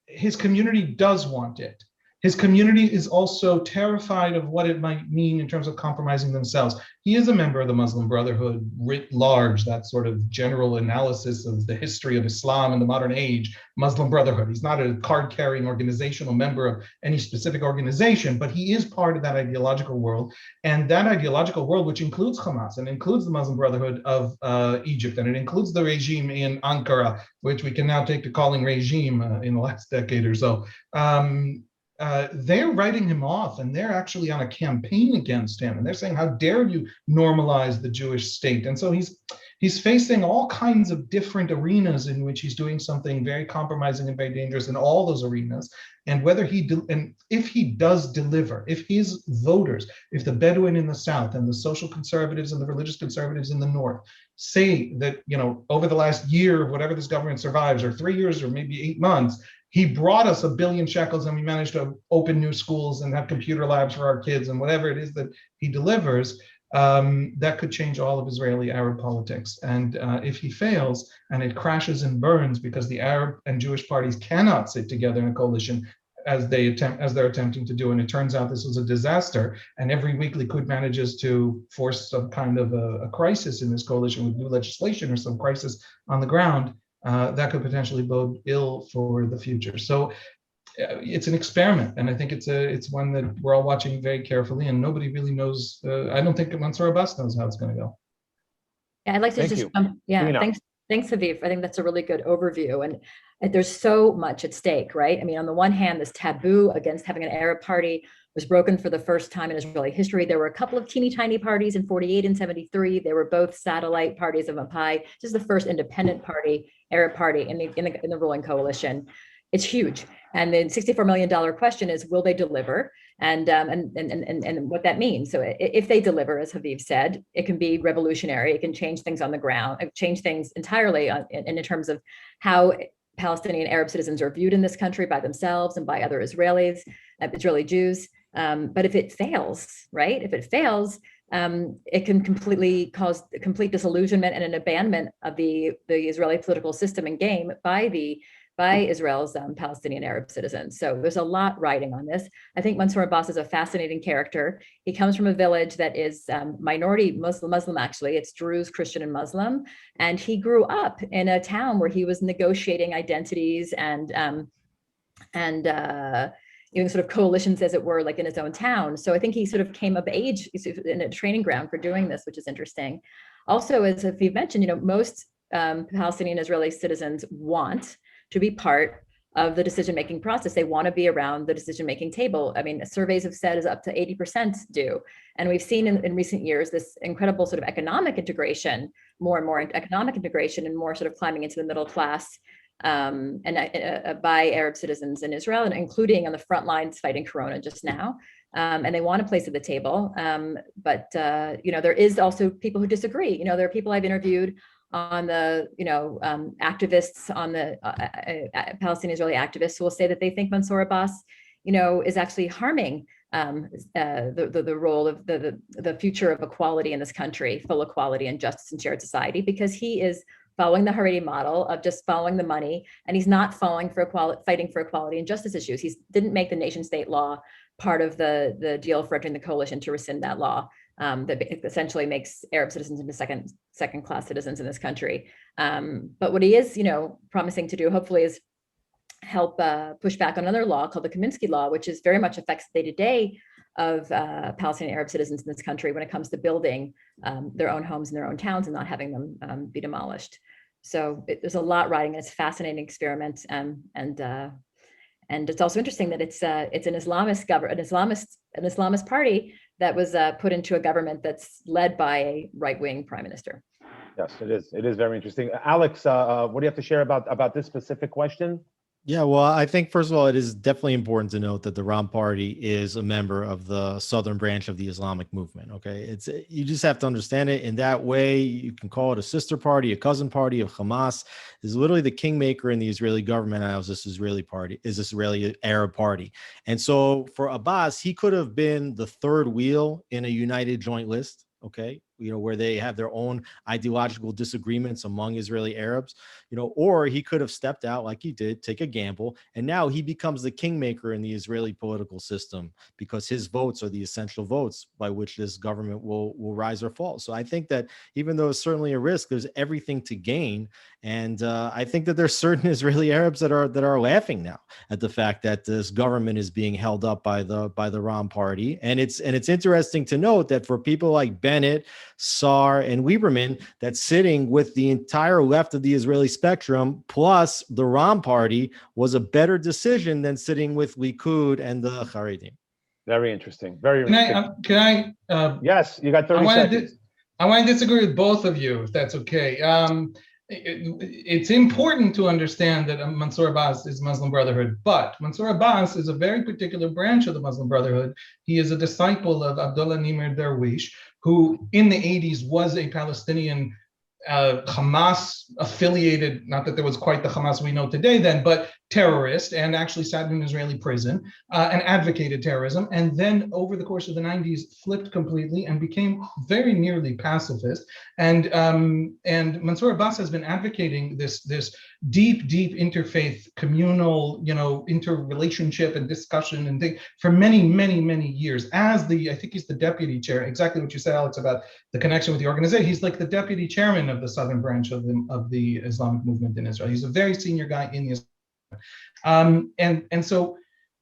His community does want it. His community is also terrified of what it might mean in terms of compromising themselves. He is a member of the Muslim Brotherhood writ large, that sort of general analysis of the history of Islam in the modern age, Muslim Brotherhood. He's not a card-carrying organizational member of any specific organization, but he is part of that ideological world. And that ideological world, which includes Hamas and includes the Muslim Brotherhood of Egypt, and it includes the regime in Ankara, which we can now take to calling regime in the last decade or so. They're writing him off, and they're actually on a campaign against him. And they're saying, how dare you normalize the Jewish state? And so he's facing all kinds of different arenas in which he's doing something very compromising and very dangerous in all those arenas. And whether if he does deliver, if his voters, if the Bedouin in the South and the social conservatives and the religious conservatives in the North say that, over the last year, whatever this government survives, or 3 years, or maybe 8 months, he brought us $1 billion shekels and we managed to open new schools and have computer labs for our kids and whatever it is that he delivers, that could change all of Israeli Arab politics. And if he fails and it crashes and burns because the Arab and Jewish parties cannot sit together in a coalition as they're attempting to do, and it turns out this was a disaster, and every week Likud manages to force some kind of a crisis in this coalition with new legislation or some crisis on the ground, that could potentially bode ill for the future. So it's an experiment, and I think it's one that we're all watching very carefully, and nobody really knows. I don't think Mansour Abbas knows how it's going to go. Yeah, I'd like to thanks, Haviv. I think that's a really good overview, and there's so much at stake, right? I mean, on the one hand, this taboo against having an Arab party. was broken for the first time in Israeli history. There were a couple of teeny tiny parties in 48 and 73. They were both satellite parties of Mapai. This is the first independent party, Arab party in the ruling coalition. It's huge. And the $64 million question is, will they deliver? And what that means. So if they deliver, as Haviv said, it can be revolutionary. It can change things on the ground, change things entirely in terms of how Palestinian Arab citizens are viewed in this country by themselves and by other Israelis, Israeli Jews. But if it fails, right? If it fails, it can completely cause complete disillusionment and an abandonment of the Israeli political system and game by Israel's Palestinian Arab citizens. So there's a lot riding on this. I think Mansour Abbas is a fascinating character. He comes from a village that is minority Muslim actually. It's Druze, Christian, and Muslim. And he grew up in a town where he was negotiating identities and even sort of coalitions, as it were, like in his own town. So I think he sort of came of age in a training ground for doing this, which is interesting. Also, as Haviv mentioned, most Palestinian Israeli citizens want to be part of the decision-making process. They want to be around the decision-making table. I mean, surveys have said is up to 80% do. And we've seen in recent years this incredible sort of economic integration, more and more economic integration and more sort of climbing into the middle class by Arab citizens in Israel, and including on the front lines fighting Corona just now. And they want a place at the table. But there is also people who disagree. There are people I've interviewed on the, activists on the Palestinian Israeli activists who will say that they think Mansour Abbas, is actually harming the role of the future of equality in this country, full equality and justice and shared society, because he is following the Haredi model of just following the money, and he's not fighting for equality and justice issues. He didn't make the nation state law part of the deal for entering the coalition to rescind that law. That essentially makes Arab citizens into second class citizens in this country. But what he is, promising to do, hopefully, is help push back on another law called the Kaminsky Law, which is very much affects the day-to-day of Palestinian Arab citizens in this country when it comes to building their own homes in their own towns and not having them be demolished. So there's a lot riding. It's a fascinating experiment, and it's also interesting that it's an Islamist party that was put into a government that's led by a right-wing prime minister. Yes, it is. It is very interesting. Alex, what do you have to share about this specific question? Yeah, well, I think, first of all, it is definitely important to note that the Ram Party is a member of the southern branch of the Islamic movement. Okay, you just have to understand it in that way. You can call it a sister party, a cousin party of Hamas. Is literally the kingmaker in the Israeli government now is this Israeli Arab party. And so for Abbas, he could have been the third wheel in a united joint list. Okay, where they have their own ideological disagreements among Israeli Arabs, or he could have stepped out like he did, take a gamble, and now he becomes the kingmaker in the Israeli political system because his votes are the essential votes by which this government will rise or fall. So I think that even though it's certainly a risk, there's everything to gain. And I think that there's certain Israeli Arabs that are laughing now at the fact that this government is being held up by the Ram Party. And it's interesting to note that for people like Bennett, Saar, and Lieberman, that's sitting with the entire left of the Israeli spectrum, plus the Ram Party, was a better decision than sitting with Likud and the Haredi. Very interesting. Very interesting. Can I? Yes, you got 30 seconds. I want to disagree with both of you, if that's okay. It's important to understand that Mansour Abbas is Muslim Brotherhood, but Mansour Abbas is a very particular branch of the Muslim Brotherhood. He is a disciple of Abdullah Nimr Darwish, who in the 80s was a Palestinian Hamas affiliated, not that there was quite the Hamas we know today then, but terrorist, and actually sat in an Israeli prison and advocated terrorism. And then over the course of the 90s, flipped completely and became very nearly pacifist. And Mansour Abbas has been advocating this deep interfaith communal, interrelationship and discussion and thing for many years. I think he's the deputy chair, exactly what you said, Alex, about the connection with the organization. He's like the deputy chairman of the southern branch of the Islamic movement in Israel. He's a very senior guy in the and so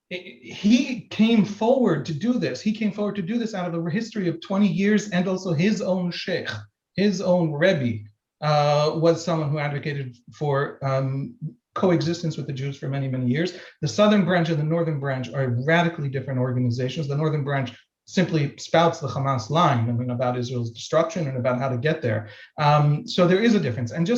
he came forward to do this. He came forward to do this out of a history of 20 years, and also his own sheikh, his own rebbe, was someone who advocated for coexistence with the Jews for many, many years. The southern branch and the northern branch are radically different organizations. The northern branch simply spouts the Hamas line, about Israel's destruction and about how to get there. So there is a difference. And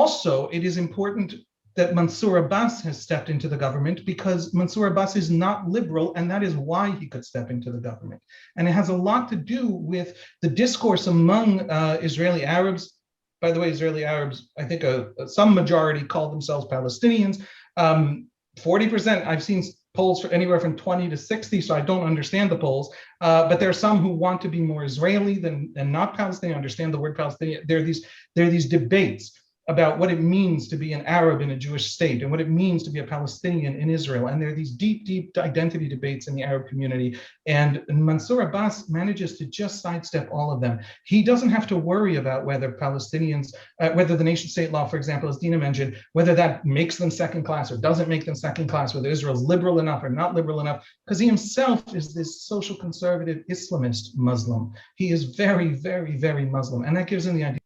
also it is important that Mansour Abbas has stepped into the government, because Mansour Abbas is not liberal, and that is why he could step into the government. And it has a lot to do with the discourse among Israeli Arabs. By the way, Israeli Arabs, I think some majority call themselves Palestinians. 40%, I've seen polls for anywhere from 20 to 60, so I don't understand the polls. But there are some who want to be more Israeli than not Palestinian, understand the word Palestinian. There are these debates about what it means to be an Arab in a Jewish state and what it means to be a Palestinian in Israel. And there are these deep, deep identity debates in the Arab community. And Mansour Abbas manages to just sidestep all of them. He doesn't have to worry about whether Palestinians, whether the nation state law, for example, as Dina mentioned, whether that makes them second class or doesn't make them second class, whether Israel's liberal enough or not liberal enough, because he himself is this social conservative Islamist Muslim. He is very, very, very Muslim. And that gives him the idea.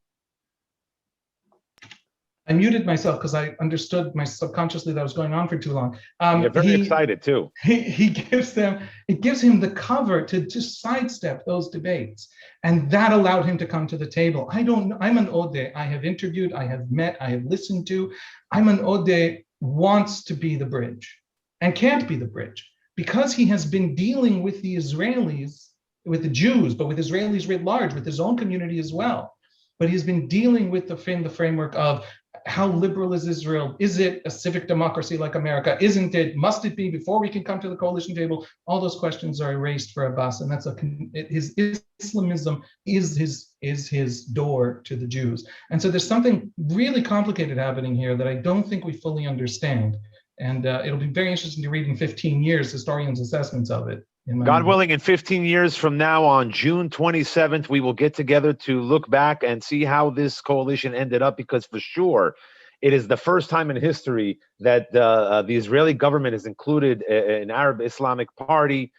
I muted myself because I understood subconsciously that I was going on for too long. You're very excited too. It gives him the cover to sidestep those debates. And that allowed him to come to the table. I'm an Ode. I have interviewed, I have met, I have listened to. Ayman Odeh wants to be the bridge and can't be the bridge because he has been dealing with the Israelis, with the Jews, but with Israelis writ large, with his own community as well. But he's been dealing with the framework of how liberal is Israel? Is it a civic democracy like America? Isn't it? Must it be before we can come to the coalition table? All those questions are erased for Abbas, and his Islamism is his door to the Jews. And so there's something really complicated happening here that I don't think we fully understand. And it'll be very interesting to read in 15 years historians' assessments of it. God willing, in 15 years from now, on June 27th, we will get together to look back and see how this coalition ended up, because for sure, it is the first time in history that the Israeli government has included an Arab Islamic party.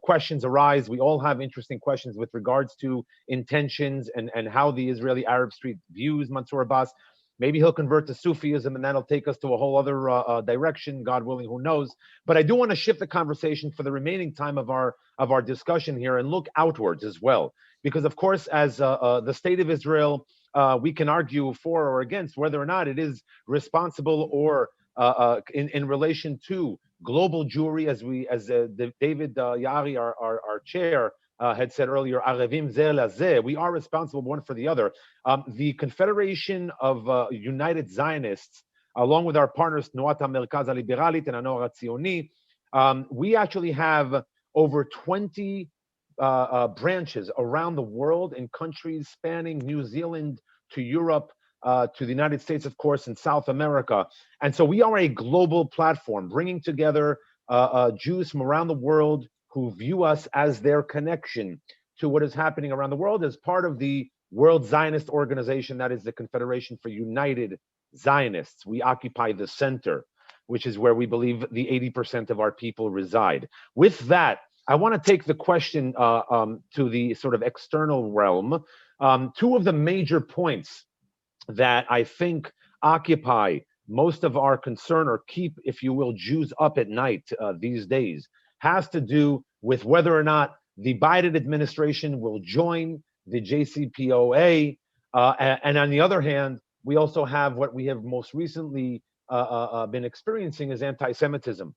Questions arise. We all have interesting questions with regards to intentions and how the Israeli Arab street views Mansour Abbas. Maybe he'll convert to Sufism, and that'll take us to a whole other direction, God willing, who knows. But I do want to shift the conversation for the remaining time of our discussion here and look outwards as well. Because, of course, as the state of Israel, we can argue for or against whether or not it is responsible or in relation to global Jewry, as David Yari, our chair, had said earlier, Arevim zeh lazeh, we are responsible one for the other. The Confederation of United Zionists, along with our partners Tnuat Hamerkaz Haliberalit and Hanoar Hatzioni, we actually have over 20 branches around the world in countries spanning New Zealand to Europe, to the United States, of course, and South America. And so we are a global platform bringing together Jews from around the world who view us as their connection to what is happening around the world as part of the World Zionist organization, that is the Confederation for United Zionists. We occupy the center, which is where we believe the 80% of our people reside. With that, I want to take the question to the sort of external realm. Two of the major points that I think occupy most of our concern, or keep, if you will, Jews up at night these days, has to do with whether or not the Biden administration will join the JCPOA. And on the other hand, we also have what we have most recently been experiencing is anti-Semitism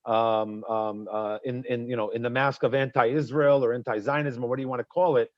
in the mask of anti-Israel or anti-Zionism, or what do you want to call it.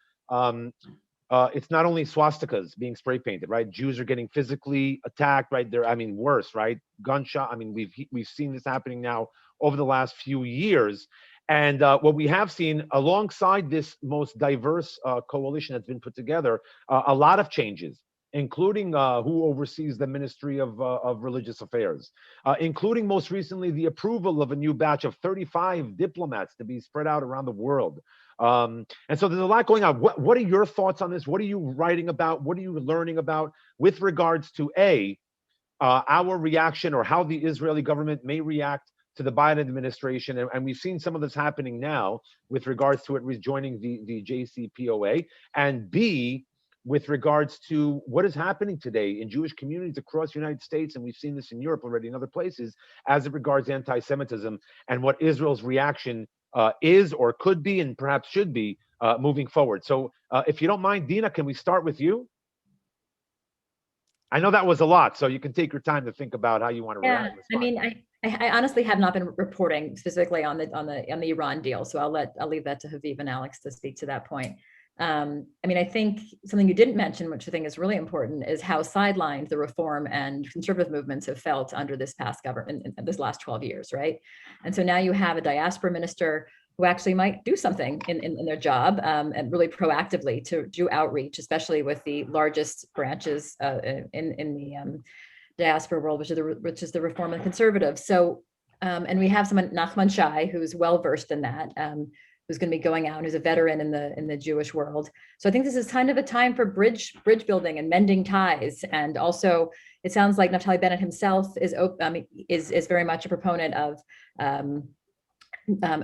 It's not only swastikas being spray painted, right? Jews are getting physically attacked, right? Worse, right? Gunshot. We've seen this happening now over the last few years. And what we have seen alongside this most diverse coalition that's been put together, a lot of changes, including who oversees the Ministry of Religious Affairs, including most recently the approval of a new batch of 35 diplomats to be spread out around the world. And so there's a lot going on. What are your thoughts on this? What are you writing about? What are you learning about with regards to our reaction, or how the Israeli government may react to the Biden administration? And we've seen some of this happening now with regards to it rejoining the JCPOA. And B, with regards to what is happening today in Jewish communities across the United States, and we've seen this in Europe already, in other places, as it regards anti-Semitism, and what Israel's reaction is or could be and perhaps should be moving forward. So if you don't mind, Dina, can we start with you? I know that was a lot, so you can take your time to think about how you want to react. I mean, I honestly have not been reporting specifically on the Iran deal, so I'll leave that to Haviv and Alex to speak to that point. I mean, I think something you didn't mention, which I think is really important, is how sidelined the reform and conservative movements have felt under this past government in this last 12 years, right? And so now you have a diaspora minister who actually might do something in their job and really proactively to do outreach, especially with the largest branches in the diaspora world, which is the Reform and Conservatives. So, and we have someone, Nachman Shai, who's well versed in that, who's going to be going out, who's a veteran in the Jewish world. So I think this is kind of a time for bridge building and mending ties. And also, it sounds like Naftali Bennett himself is very much a proponent of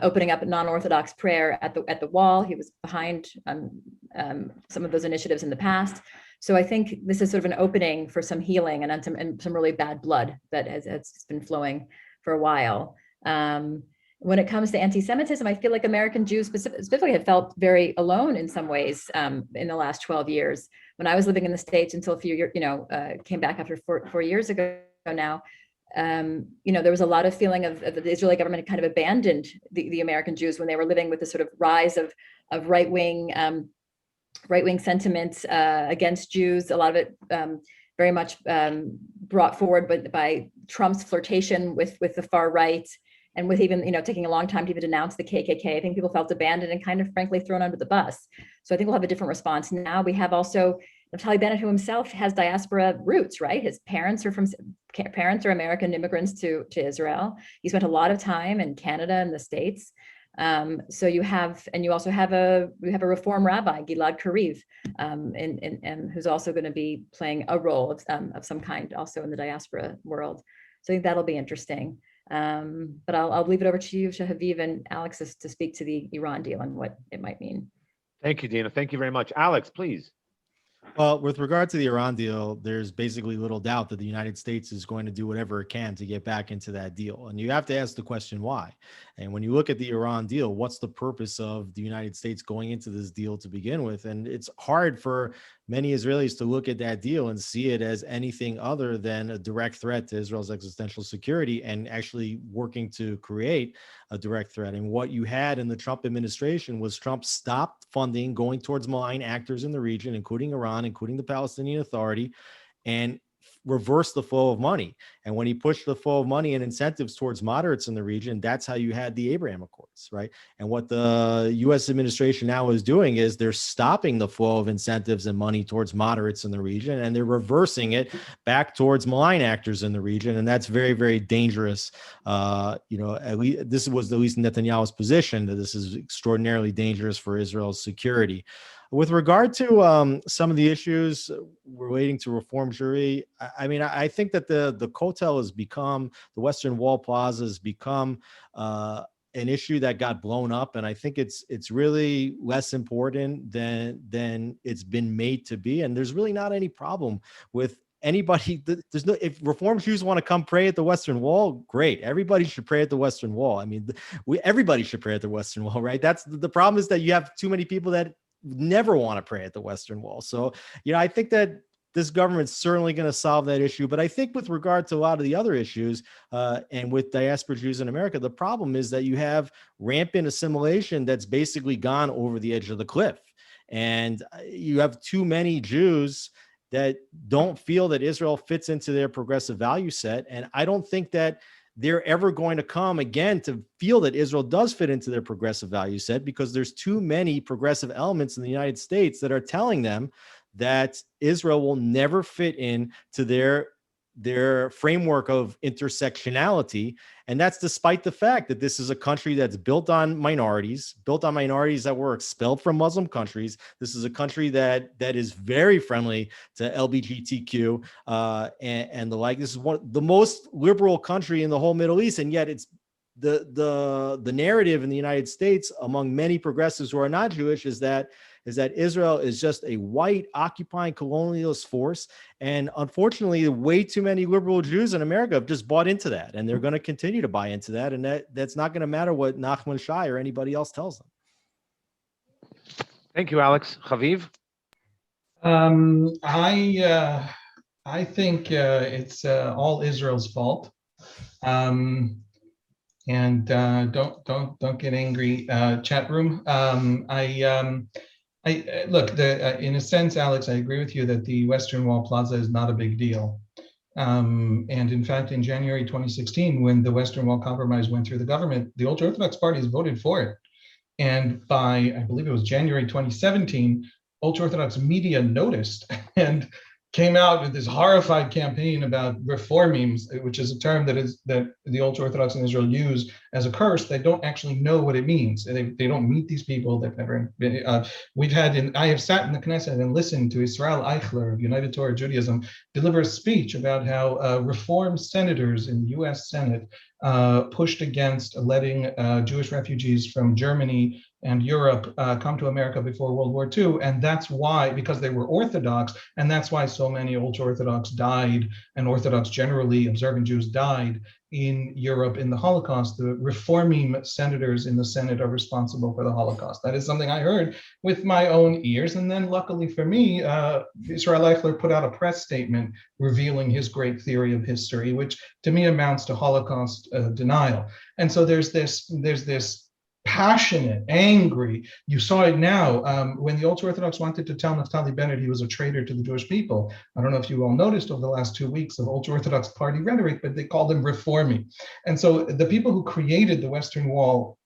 opening up non-Orthodox prayer at the wall. He was behind some of those initiatives in the past. So I think this is sort of an opening for some healing and some really bad blood that has been flowing for a while. When it comes to anti-Semitism, I feel like American Jews specifically have felt very alone in some ways in the last 12 years. When I was living in the States until a few years, came back after four years ago now, there was a lot of feeling of the Israeli government had kind of abandoned the American Jews when they were living with the sort of rise of right-wing sentiments against Jews. A lot of it very much brought forward by Trump's flirtation with the far right, and with even taking a long time to even denounce the KKK. I think people felt abandoned and kind of frankly thrown under the bus. So I think we'll have a different response. Now we have also Naftali Bennett, who himself has diaspora roots, right? His parents are American immigrants to Israel. He spent a lot of time in Canada and the States. So you also have a Reform rabbi, Gilad Kariv, and who's also going to be playing a role of some kind also in the diaspora world. So I think that'll be interesting. But I'll leave it over to you, Haviv and Alex, to speak to the Iran deal and what it might mean. Thank you, Dina. Thank you very much. Alex, please. Well, with regard to the Iran deal, there's basically little doubt that the United States is going to do whatever it can to get back into that deal. And you have to ask the question, why? And when you look at the Iran deal, what's the purpose of the United States going into this deal to begin with? And it's hard for many Israelis to look at that deal and see it as anything other than a direct threat to Israel's existential security and actually working to create a direct threat. And what you had in the Trump administration was Trump stopped funding going towards malign actors in the region, including Iran, including the Palestinian Authority, and reverse the flow of money. And when he pushed the flow of money and incentives towards moderates in the region, that's how you had the Abraham Accords, right? And what the U.S. administration now is doing is they're stopping the flow of incentives and money towards moderates in the region, and they're reversing it back towards malign actors in the region. And that's very, very dangerous. At least this was at least Netanyahu's position, that this is extraordinarily dangerous for Israel's security. With regard to some of the issues relating to Reform Jewry, I think that the Kotel has become, the Western Wall Plaza has become an issue that got blown up, and I think it's really less important than it's been made to be. And there's really not any problem with anybody. There's no, if Reform Jews want to come pray at the Western Wall, great. Everybody should pray at the Western Wall. I mean, everybody should pray at the Western Wall, right? That's the problem, is that you have too many people that never want to pray at the Western Wall. So, I think that this government's certainly going to solve that issue. But I think with regard to a lot of the other issues and with diaspora Jews in America, the problem is that you have rampant assimilation that's basically gone over the edge of the cliff. And you have too many Jews that don't feel that Israel fits into their progressive value set. And I don't think that they're ever going to come again to feel that Israel does fit into their progressive value set, because there's too many progressive elements in the United States that are telling them that Israel will never fit in to their framework of intersectionality. And that's despite the fact that this is a country that's built on minorities that were expelled from Muslim countries. This is a country that is very friendly to LGBTQ and the like. This is the most liberal country in the whole Middle East, and yet it's the narrative in the United States among many progressives who are not Jewish is that Israel is just a white occupying colonialist force. And unfortunately, way too many liberal Jews in America have just bought into that, and they're going to continue to buy into that. And that's not going to matter what Nachman Shai or anybody else tells them. Thank you, Alex. Haviv? I think it's all Israel's fault. And don't get angry, chat room. Look, in a sense, Alex, I agree with you that the Western Wall Plaza is not a big deal. And in fact, in January 2016, when the Western Wall Compromise went through the government, the ultra-Orthodox parties voted for it. And by, I believe it was January 2017, ultra-Orthodox media noticed and came out with this horrified campaign about reformim, which is a term that the ultra-Orthodox in Israel use as a curse. They don't actually know what it means. They don't meet these people. They've never been. I have sat in the Knesset and listened to Israel Eichler of United Torah Judaism deliver a speech about how reform senators in the U.S. Senate pushed against letting Jewish refugees from Germany and Europe come to America before World War II. And that's why, because they were Orthodox, and that's why so many ultra-Orthodox died, and Orthodox generally, observant Jews died in Europe in the Holocaust. The reforming senators in the Senate are responsible for the Holocaust. That is something I heard with my own ears. And then luckily for me, Israel Eichler put out a press statement revealing his great theory of history, which to me amounts to Holocaust denial. And so there's this passionate, angry. You saw it now when the ultra-Orthodox wanted to tell Naftali Bennett he was a traitor to the Jewish people. I don't know if you all noticed over the last 2 weeks of ultra-Orthodox party rhetoric, but they called him reforming. And so the people who created the Western Wall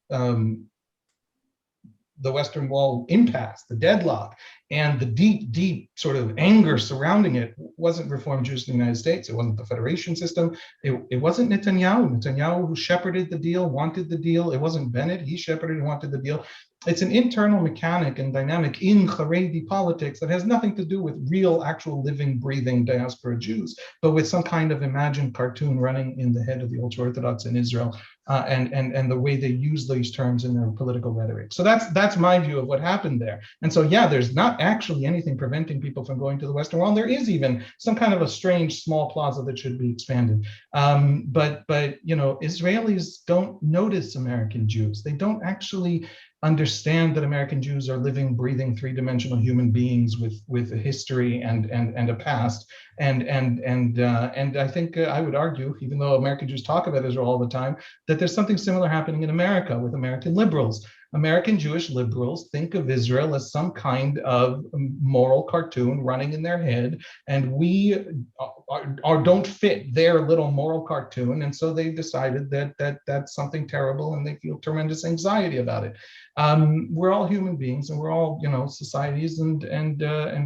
impasse, the deadlock, and the deep sort of anger surrounding it wasn't Reform Jews in the United States. It wasn't the Federation system. It wasn't Netanyahu who shepherded the deal, wanted the deal. It wasn't Bennett. He shepherded and wanted the deal. It's an internal mechanic and dynamic in haredi politics that has nothing to do with real, actual, living, breathing diaspora Jews, but with some kind of imagined cartoon running in the head of the ultra-Orthodox in Israel, and the way they use these terms in their political rhetoric. So that's my view of what happened there. And so, yeah, there's not actually anything preventing people from going to the Western Wall. There is even some kind of a strange small plaza that should be expanded. But you know, Israelis don't notice American Jews. They don't actually understand that American Jews are living, breathing, three-dimensional human beings with a history and a past. And I think I would argue, even though American Jews talk about Israel all the time, that there's something similar happening in America with American liberals. American Jewish liberals think of Israel as some kind of moral cartoon running in their head, and we don't fit their little moral cartoon, and so they've decided that that's something terrible, and they feel tremendous anxiety about it. We're all human beings, and we're all, you know, societies, and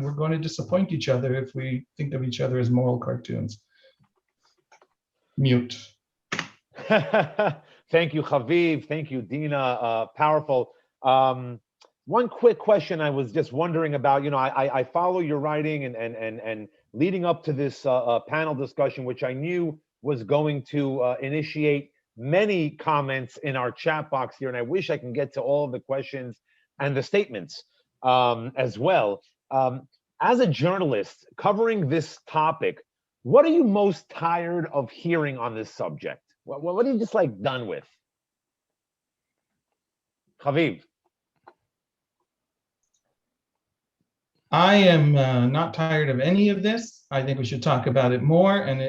we're going to disappoint each other if we think of each other as moral cartoons. Mute. Thank you, Haviv. Thank you, Dina. Powerful. One quick question I was just wondering about. You know, I follow your writing and leading up to this panel discussion, which I knew was going to initiate many comments in our chat box here, and I wish I can get to all of the questions and the statements as well. As a journalist covering this topic, what are you most tired of hearing on this subject? What are you just like done with? Haviv. I am not tired of any of this. I think we should talk about it more and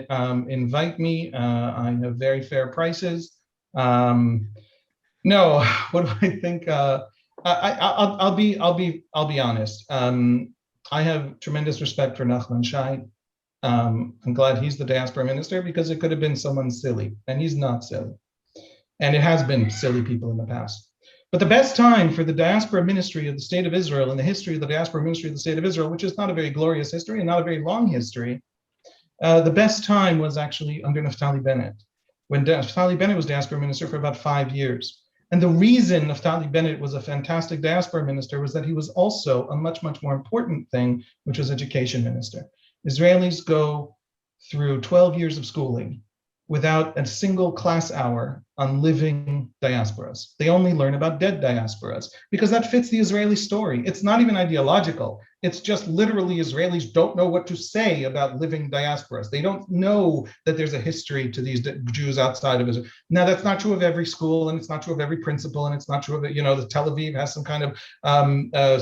invite me. I have very fair prices. No, what do I think? I'll be honest. I have tremendous respect for Nachman Shai. I'm glad he's the diaspora minister, because it could have been someone silly, and he's not silly. And it has been silly people in the past. But the best time for the diaspora ministry of the state of Israel, and the history of the diaspora ministry of the state of Israel, which is not a very glorious history and not a very long history, the best time was actually under Naftali Bennett, when Naftali Bennett was diaspora minister for about 5 years. And the reason Naftali Bennett was a fantastic diaspora minister was that he was also a much, much more important thing, which was education minister. Israelis go through 12 years of schooling without a single class hour on living diasporas. They only learn about dead diasporas because that fits the Israeli story. It's not even ideological. It's just literally Israelis don't know what to say about living diasporas. They don't know that there's a history to these Jews outside of Israel. Now, that's not true of every school, and it's not true of every principal, and it's not true of, the Tel Aviv has some kind of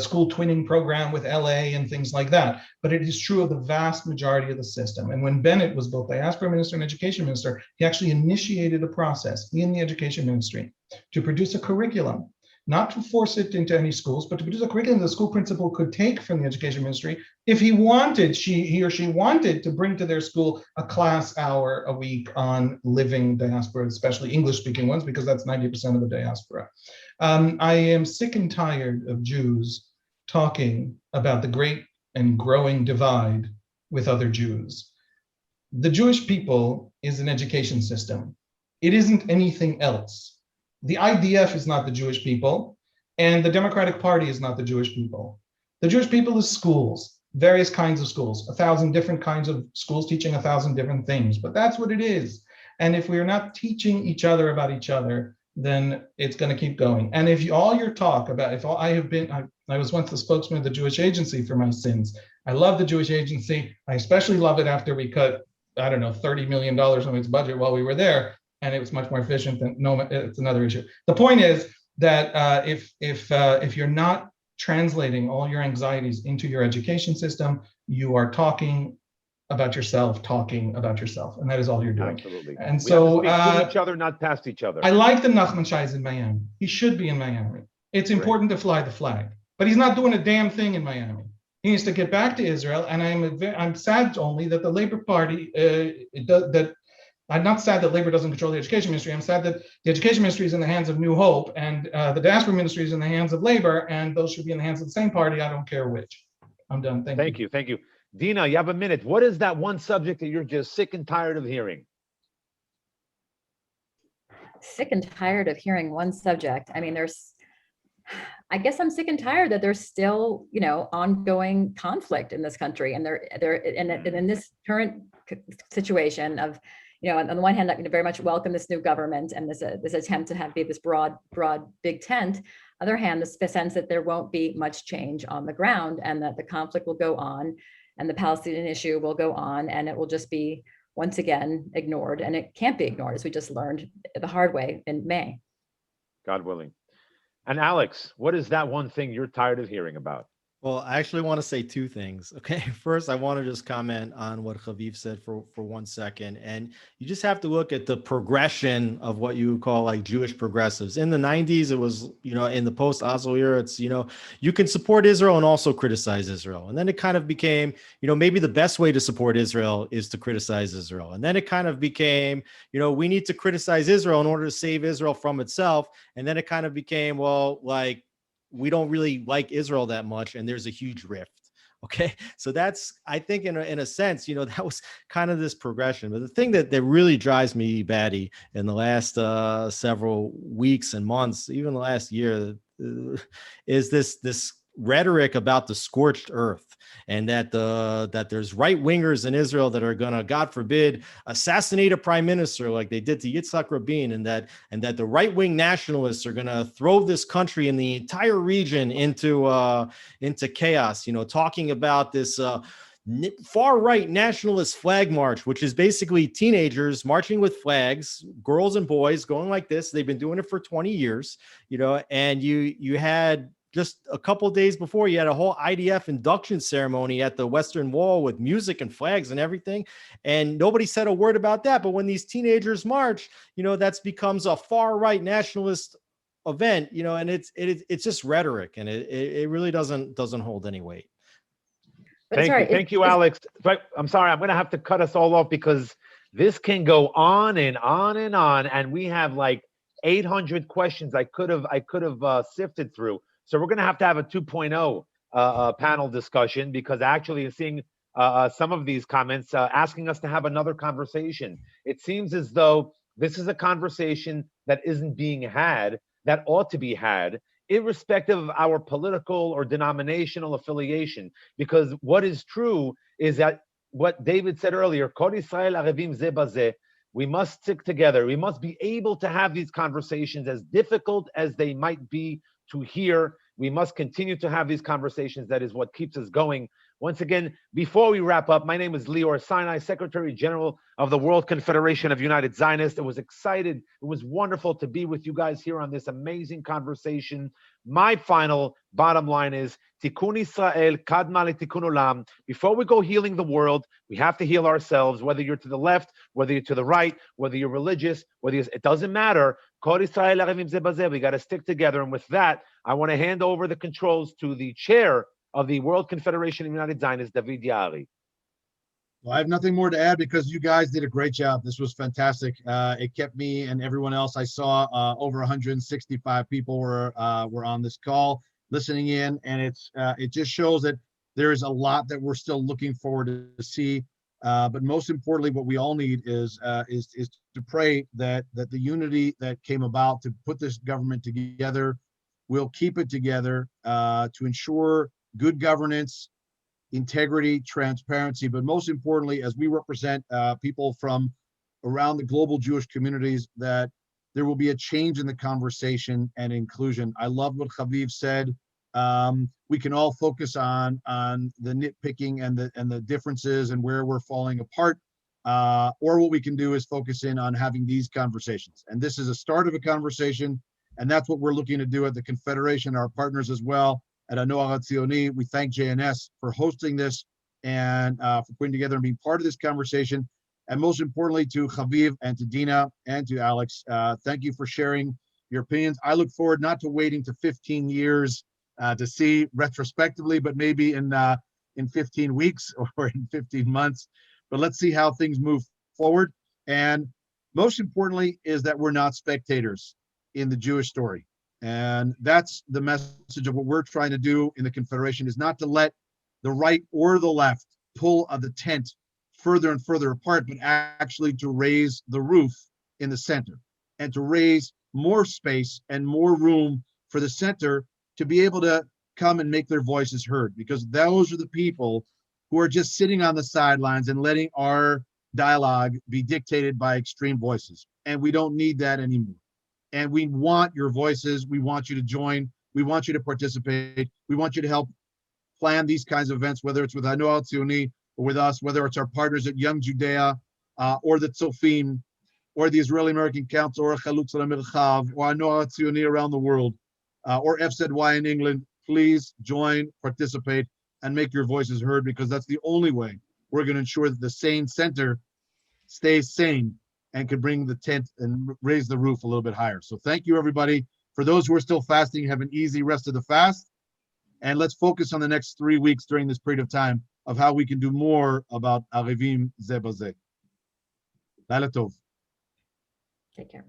school twinning program with LA and things like that. But it is true of the vast majority of the system. And when Bennett was both diaspora minister and education minister, he actually initiated a process in the education ministry to produce a curriculum, not to force it into any schools, but to produce a curriculum the school principal could take from the education ministry if he wanted, he or she wanted to bring to their school a class hour a week on living diaspora, especially English-speaking ones, because that's 90% of the diaspora. I am sick and tired of Jews talking about the great and growing divide with other Jews. The Jewish people is an education system. It isn't anything else. The IDF is not the Jewish people, and the Democratic Party is not the Jewish people. The Jewish people is schools, various kinds of schools, 1,000 different kinds of schools teaching 1,000 different things, but that's what it is. And if we're not teaching each other about each other, then it's going to keep going. And if all your talk about, I was once the spokesman of the Jewish Agency for my sins. I love the Jewish Agency. I especially love it after we cut, $30 million from its budget while we were there. And it was much more efficient than, it's another issue. The point is that if you're not translating all your anxieties into your education system, you are talking about yourself, and that is all you're doing. Absolutely. And so we have to speak to each other, not past each other. I like that Nachman Shai is in Miami. He should be in Miami. It's important to fly the flag, but he's not doing a damn thing in Miami. He needs to get back to Israel, and I'm sad only that the Labor Party I'm not sad that Labor doesn't control the education ministry. I'm sad that the education ministry is in the hands of New Hope, and the diaspora ministry is in the hands of Labor, and those should be in the hands of the same party. I don't care which. I'm done. Thank you. Thank you. Dina, you have a minute. What is that one subject that you're just sick and tired of hearing? Sick and tired of hearing one subject. I mean, I guess I'm sick and tired that there's still, ongoing conflict in this country, and in this current situation of, on the one hand, I very much welcome this new government and this attempt to be this broad, big tent. On the other hand, the sense that there won't be much change on the ground, and that the conflict will go on, and the Palestinian issue will go on, and it will just be once again ignored, and it can't be ignored, as we just learned the hard way in May. God willing. And Alex, what is that one thing you're tired of hearing about? Well, I actually want to say two things. Okay. First, I want to just comment on what Haviv said for 1 second. And you just have to look at the progression of what you would call like Jewish progressives. In the 90s, it was, in the post-Oslo era, it's, you can support Israel and also criticize Israel. And then it kind of became, maybe the best way to support Israel is to criticize Israel. And then it kind of became, we need to criticize Israel in order to save Israel from itself. And then it kind of became, well, like, we don't really like Israel that much, and there's a huge rift. Okay. So that's, I think in a sense, that was kind of this progression. But the thing that really drives me batty in the last several weeks and months, even the last year, is this rhetoric about the scorched earth, and that there's right wingers in Israel that are gonna, God forbid, assassinate a prime minister like they did to Yitzhak Rabin, and that the right wing nationalists are gonna throw this country and the entire region into chaos. Talking about this far right nationalist flag march, which is basically teenagers marching with flags, girls and boys going like this. They've been doing it for 20 years, and you had, just a couple of days before, you had a whole IDF induction ceremony at the Western Wall with music and flags and everything. And nobody said a word about that. But when these teenagers march, that becomes a far right nationalist event, and it's just rhetoric, and it really doesn't hold any weight. Thank you, Alex. But I'm sorry, I'm going to have to cut us all off because this can go on and on and on. And we have like 800 questions I could have sifted through. So we're going to have a 2.0 panel discussion, because actually seeing some of these comments asking us to have another conversation. It seems as though this is a conversation that isn't being had, that ought to be had, irrespective of our political or denominational affiliation. Because what is true is that what David said earlier, Kol Yisrael arevim zeh bazeh, We must stick together. We must be able to have these conversations, as difficult as they might be to hear. We must continue to have these conversations. That is what keeps us going. Once again, before we wrap up, my name is Lior Sinai, Secretary General of the World Confederation of United Zionists. It was wonderful to be with you guys here on this amazing conversation. My final bottom line is, Tikkun Israel, Kadma leTikkun Olam. Before we go healing the world, we have to heal ourselves, whether you're to the left, whether you're to the right, whether you're religious, it doesn't matter. Kol Israel arevim ze bazeh. We got to stick together. And with that, I want to hand over the controls to the chair of the World Confederation of United Zionists, David Yaari. Well, I have nothing more to add because you guys did a great job. This was fantastic. It kept me and everyone else. I saw over 165 people were on this call listening in, and it just shows that there is a lot that we're still looking forward to see. But most importantly, what we all need is to pray that the unity that came about to put this government together will keep it together to ensure good governance, integrity, transparency, but most importantly, as we represent people from around the global Jewish communities, that there will be a change in the conversation and inclusion. I love what Haviv said. We can all focus on the nitpicking and the differences and where we're falling apart, or what we can do is focus in on having these conversations. And this is a start of a conversation, and that's what we're looking to do at the Confederation, our partners as well. At Hanoar Hatzioni, we thank JNS for hosting this and for putting together and being part of this conversation. And most importantly, to Haviv and to Dina and to Alex, thank you for sharing your opinions. I look forward not to waiting to 15 years to see retrospectively, but maybe in 15 weeks or in 15 months. But let's see how things move forward. And most importantly is that we're not spectators in the Jewish story. And that's the message of what we're trying to do in the Confederation, is not to let the right or the left pull the tent further and further apart, but actually to raise the roof in the center and to raise more space and more room for the center to be able to come and make their voices heard, because those are the people who are just sitting on the sidelines and letting our dialogue be dictated by extreme voices. And we don't need that anymore. And we want your voices. We want you to join. We want you to participate. We want you to help plan these kinds of events, whether it's with Hanoar Hatzioni or with us, whether it's our partners at Young Judea or the Tzofim or the Israeli American Council or Chalutz Merchav or Hanoar Hatzioni around the world or FZY in England. Please join, participate, and make your voices heard, because that's the only way we're going to ensure that the sane center stays sane and can bring the tent and raise the roof a little bit higher. So thank you, everybody. For those who are still fasting, have an easy rest of the fast. And let's focus on the next 3 weeks during this period of time of how we can do more about Arevim Ze Bazeh. Laila Tov. Take care.